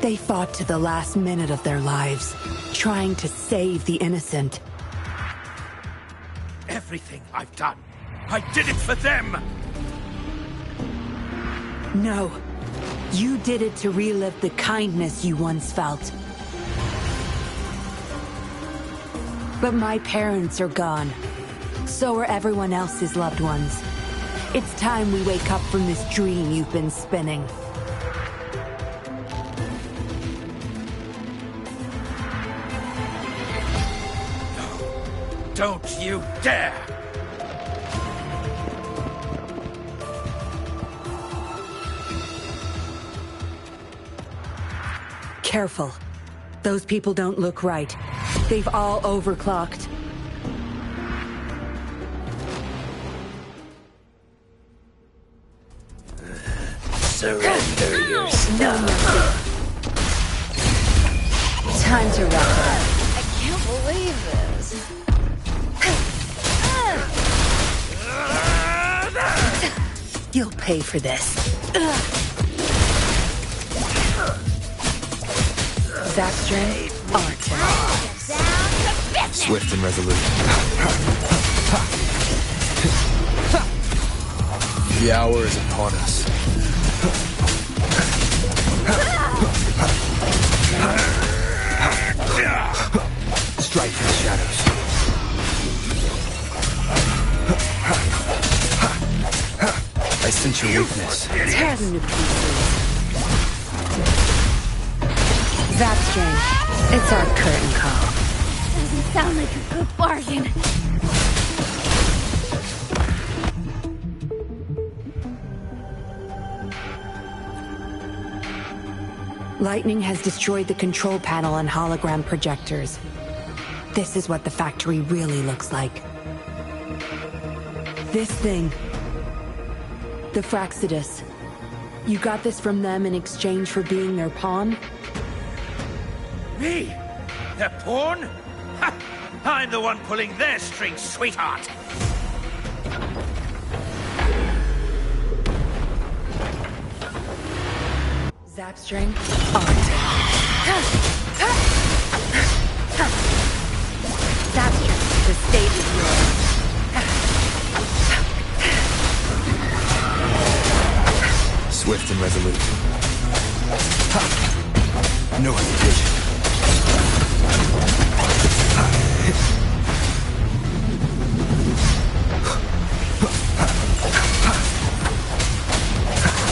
They fought to the last minute of their lives, trying to save the innocent. Everything I've done, I did it for them! No. You did it to relive the kindness you once felt. But my parents are gone. So are everyone else's loved ones. It's time we wake up from this dream you've been spinning. No, don't you dare! Careful. Those people don't look right. They've all overclocked. Surrender your stuff. Time to wrap it up. I can't believe this. You'll pay for this. Zapstring, Archer. Swift and resolute. The hour is upon us. Strike in the shadows. I sense your weakness. Tear them to pieces. Zapstring, it's our curtain call. Doesn't sound like a good bargain. Lightning has destroyed the control panel and hologram projectors. This is what the factory really looks like. This thing. The Fraxidus. You got this from them in exchange for being their pawn? Me? Their pawn? Ha! I'm the one pulling their strings, sweetheart! Zapstring, Archer. Zapstring, the stage is yours. Swift and resolute. No hesitation.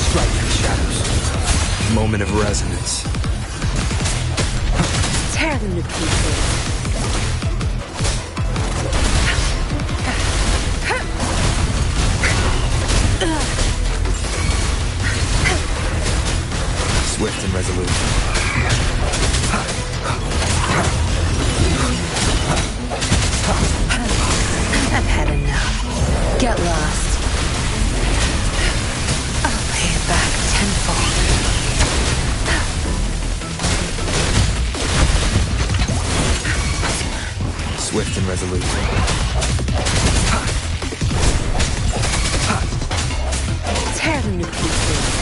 Strike in the shadows. Moment of resonance. Tear them to pieces. Swift and resolute. I've had enough. Get lost. I'll pay it back tenfold. Swift and resolute. Tear them to pieces.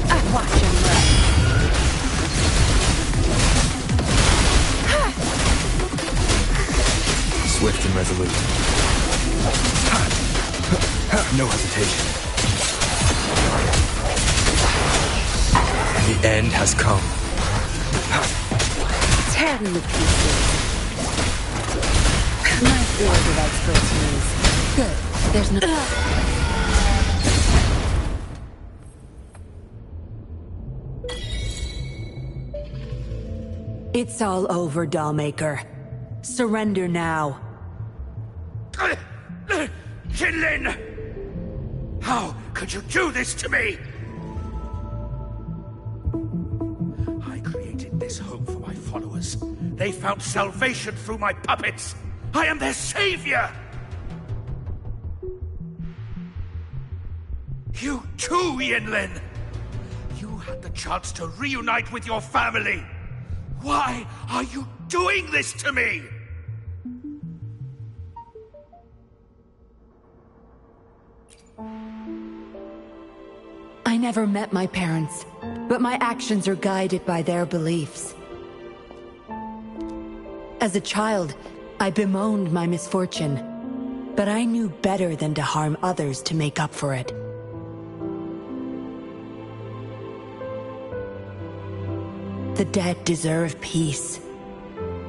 I watch him run. Swift and resolute. No hesitation. The end has come. Tear them to pieces. My field of expertise. Good. There's no... It's all over, Dollmaker. Surrender now. Yinlin! How could you do this to me? I created this home for my followers. They found salvation through my puppets. I am their savior! You too, Yinlin! You had the chance to reunite with your family. Why are you doing this to me? I never met my parents, but my actions are guided by their beliefs. As a child, I bemoaned my misfortune, but I knew better than to harm others to make up for it. The dead deserve peace.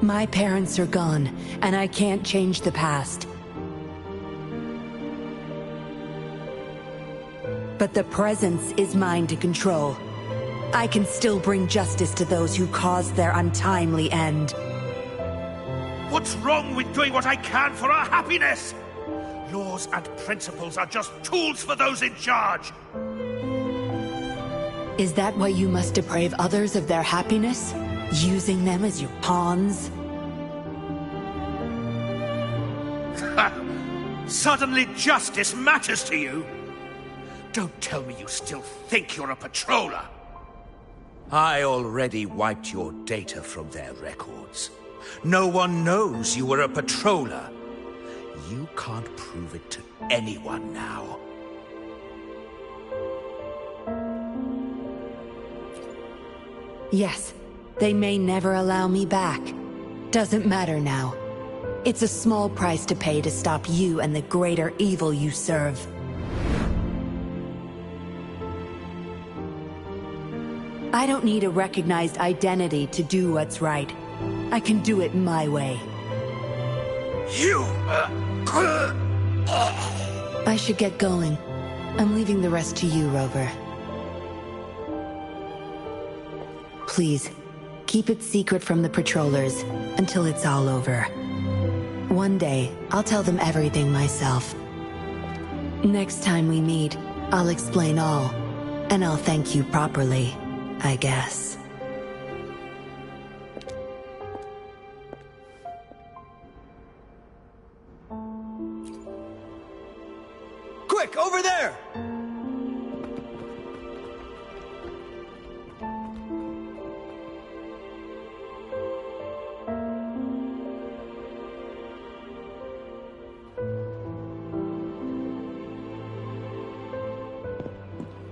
My parents are gone, and I can't change the past. But the presence is mine to control. I can still bring justice to those who caused their untimely end. What's wrong with doing what I can for our happiness? Laws and principles are just tools for those in charge. Is that why you must deprave others of their happiness? Using them as your pawns? Suddenly justice matters to you? Don't tell me you still think you're a patroller. I already wiped your data from their records. No one knows you were a patroller. You can't prove it to anyone now. Yes, they may never allow me back. Doesn't matter now. It's a small price to pay to stop you and the greater evil you serve. I don't need a recognized identity to do what's right. I can do it my way. I should get going. I'm leaving the rest to you, Rover. Please, keep it secret from the patrollers until it's all over. One day, I'll tell them everything myself. Next time we meet, I'll explain all, and I'll thank you properly, I guess. Quick, over there!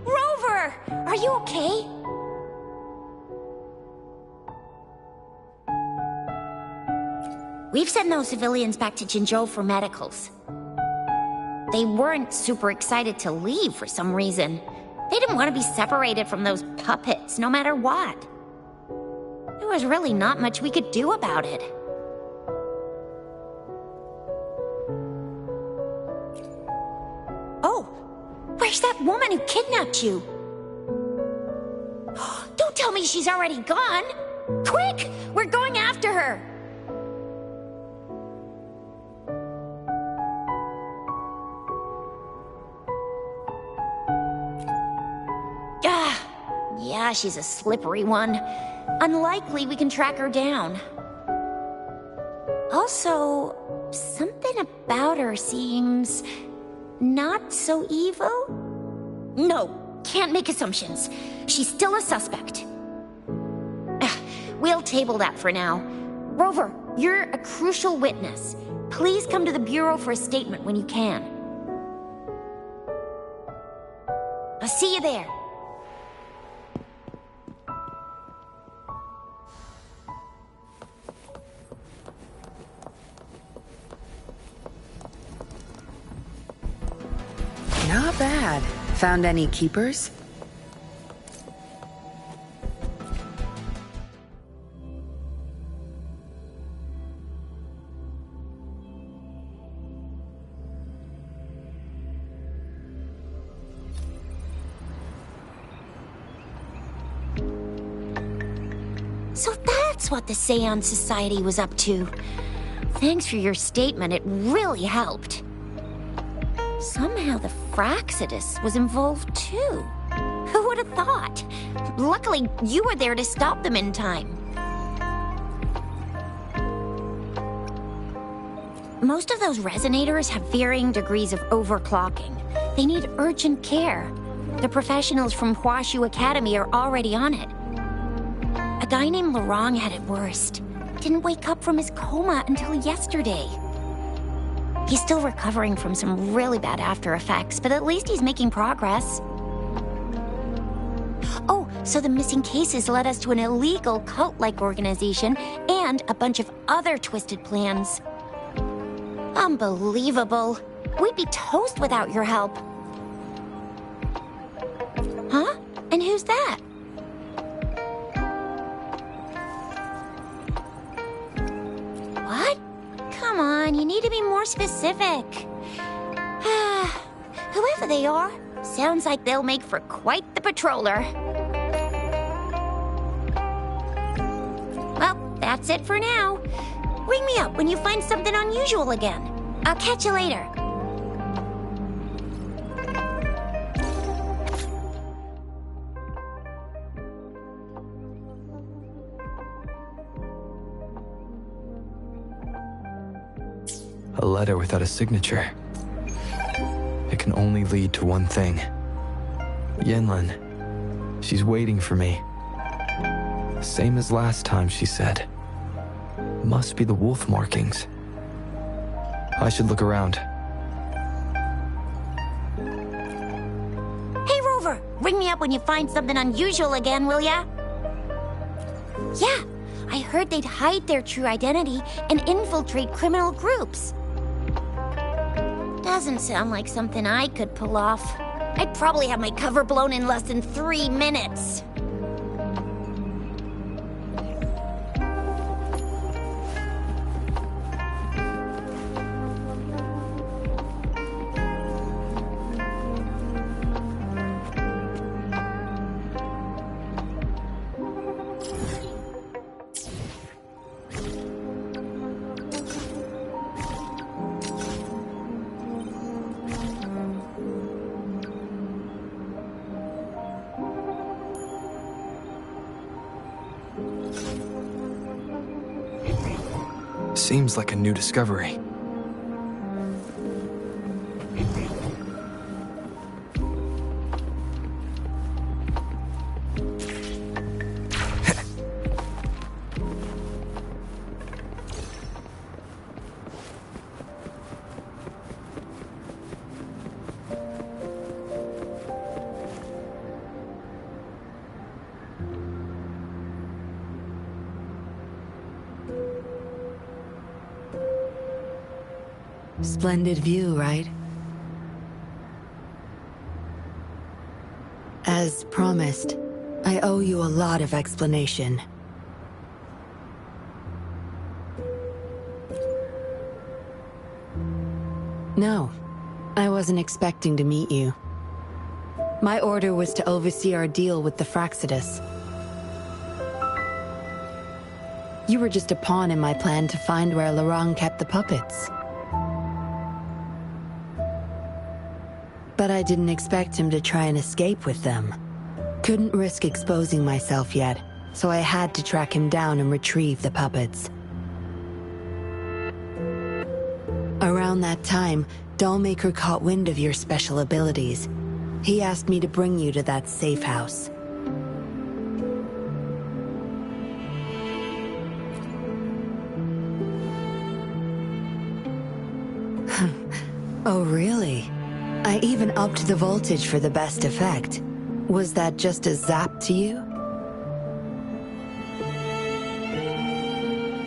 Rover! Are you okay? We've sent those civilians back to Jinzhou for medicals. They weren't super excited to leave for some reason. They didn't want to be separated from those puppets, no matter what. There was really not much we could do about it. Oh, where's that woman who kidnapped you? Don't tell me she's already gone! Quick! We're going after her! Yeah, she's a slippery one. Unlikely we can track her down. Also, something about her seems not so evil? No, can't make assumptions. She's still a suspect. We'll table that for now. Rover, you're a crucial witness. Please come to the Bureau for a statement when you can. I'll see you there. Not bad. Found any keepers? So that's what the Seance Society was up to. Thanks for your statement, it really helped. Somehow the Fraxidus was involved too. Who would have thought? Luckily, you were there to stop them in time. Most of those resonators have varying degrees of overclocking. They need urgent care. The professionals from Huashu Academy are already on it. A guy named Larong had it worst. Didn't wake up from his coma until yesterday. He's still recovering from some really bad after effects, but at least he's making progress. Oh, so the missing cases led us to an illegal cult-like organization and a bunch of other twisted plans. Unbelievable. We'd be toast without your help. Huh? And who's that? What? Come on, you need to be more specific. Whoever they are, sounds like they'll make for quite the patroller. Well, that's it for now. Ring me up when you find something unusual again. I'll catch you later. A letter without a signature. It can only lead to one thing. Yinlin. She's waiting for me. Same as last time, she said. Must be the wolf markings. I should look around. Hey, Rover! Ring me up when you find something unusual again, will ya? Yeah, I heard they'd hide their true identity and infiltrate criminal groups. Doesn't sound like something I could pull off. I'd probably have my cover blown in less than 3 minutes. Seems like a new discovery. Splendid view, right? As promised, I owe you a lot of explanation. No, I wasn't expecting to meet you. My order was to oversee our deal with the Fraxidus. You were just a pawn in my plan to find where Larang kept the puppets. But I didn't expect him to try and escape with them. Couldn't risk exposing myself yet, so I had to track him down and retrieve the puppets. Around that time, Dollmaker caught wind of your special abilities. He asked me to bring you to that safe house. Oh, really? I even upped the voltage for the best effect. Was that just a zap to you?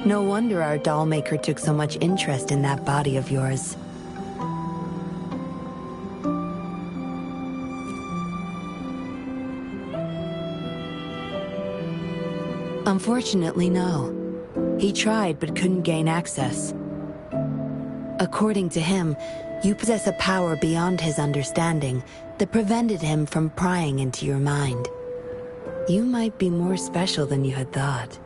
No wonder our dollmaker took so much interest in that body of yours. Unfortunately, no. He tried but couldn't gain access. According to him, you possess a power beyond his understanding that prevented him from prying into your mind. You might be more special than you had thought.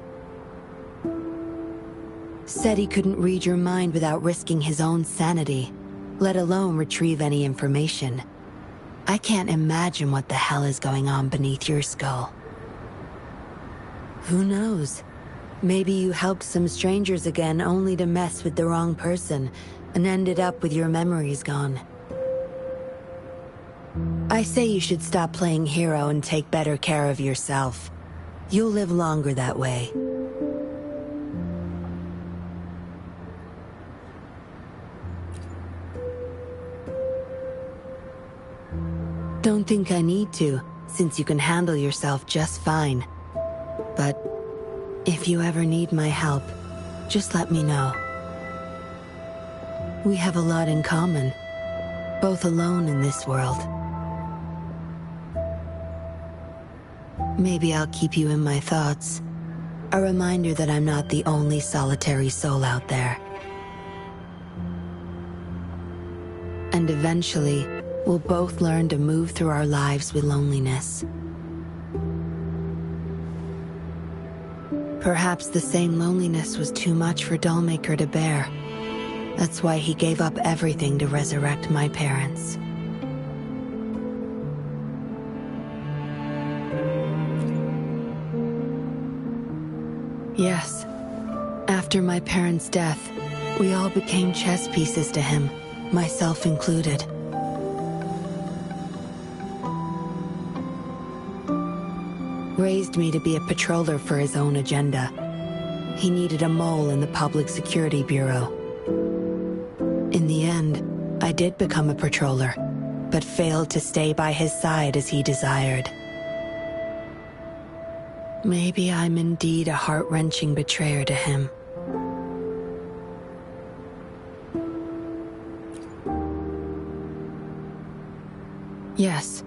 Said he couldn't read your mind without risking his own sanity, let alone retrieve any information. I can't imagine what the hell is going on beneath your skull. Who knows? Maybe you helped some strangers again only to mess with the wrong person and ended up with your memories gone. I say you should stop playing hero and take better care of yourself. You'll live longer that way. Don't think I need to, since you can handle yourself just fine. But if you ever need my help, just let me know. We have a lot in common, both alone in this world. Maybe I'll keep you in my thoughts, a reminder that I'm not the only solitary soul out there. And eventually, we'll both learn to move through our lives with loneliness. Perhaps the same loneliness was too much for Dollmaker to bear. That's why he gave up everything to resurrect my parents. Yes. After my parents' death, we all became chess pieces to him, myself included. Raised me to be a patroller for his own agenda. He needed a mole in the Public Security Bureau. In the end, I did become a patroller, but failed to stay by his side as he desired. Maybe I'm indeed a heart-wrenching betrayer to him. Yes,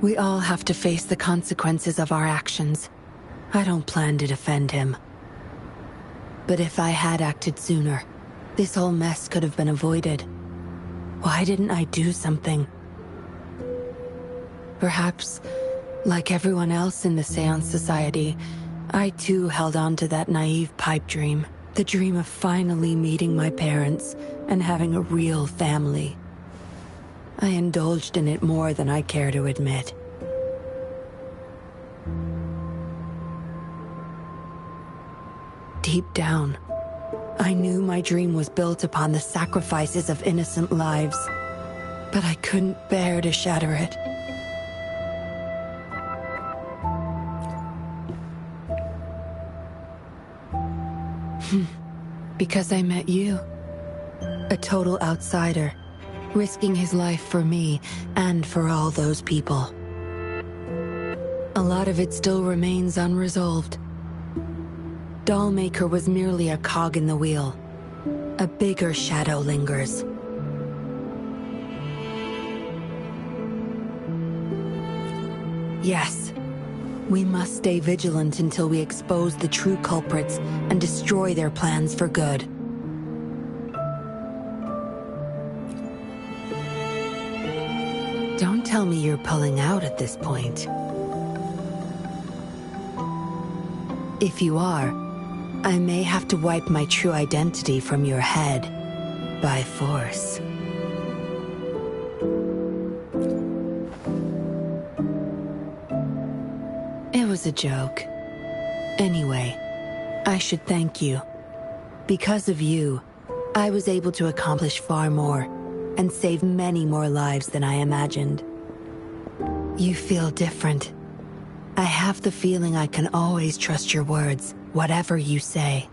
we all have to face the consequences of our actions. I don't plan to defend him. But if I had acted sooner, this whole mess could have been avoided. Why didn't I do something? Perhaps, like everyone else in the Seance Society, I too held on to that naive pipe dream. The dream of finally meeting my parents and having a real family. I indulged in it more than I care to admit. Deep down, I knew my dream was built upon the sacrifices of innocent lives, but I couldn't bear to shatter it. Because I met you, a total outsider, risking his life for me and for all those people. A lot of it still remains unresolved. Dollmaker was merely a cog in the wheel. A bigger shadow lingers. Yes, we must stay vigilant until we expose the true culprits and destroy their plans for good. Don't tell me you're pulling out at this point. If you are, I may have to wipe my true identity from your head by force. It was a joke. Anyway, I should thank you. Because of you, I was able to accomplish far more and save many more lives than I imagined. You feel different. I have the feeling I can always trust your words, whatever you say.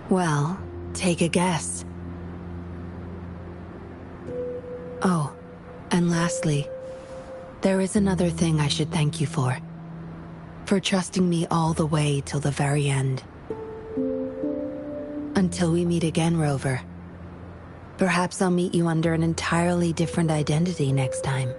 Well, take a guess. Oh, and lastly, there is another thing I should thank you for. For trusting me all the way till the very end. Until we meet again, Rover. Perhaps I'll meet you under an entirely different identity next time.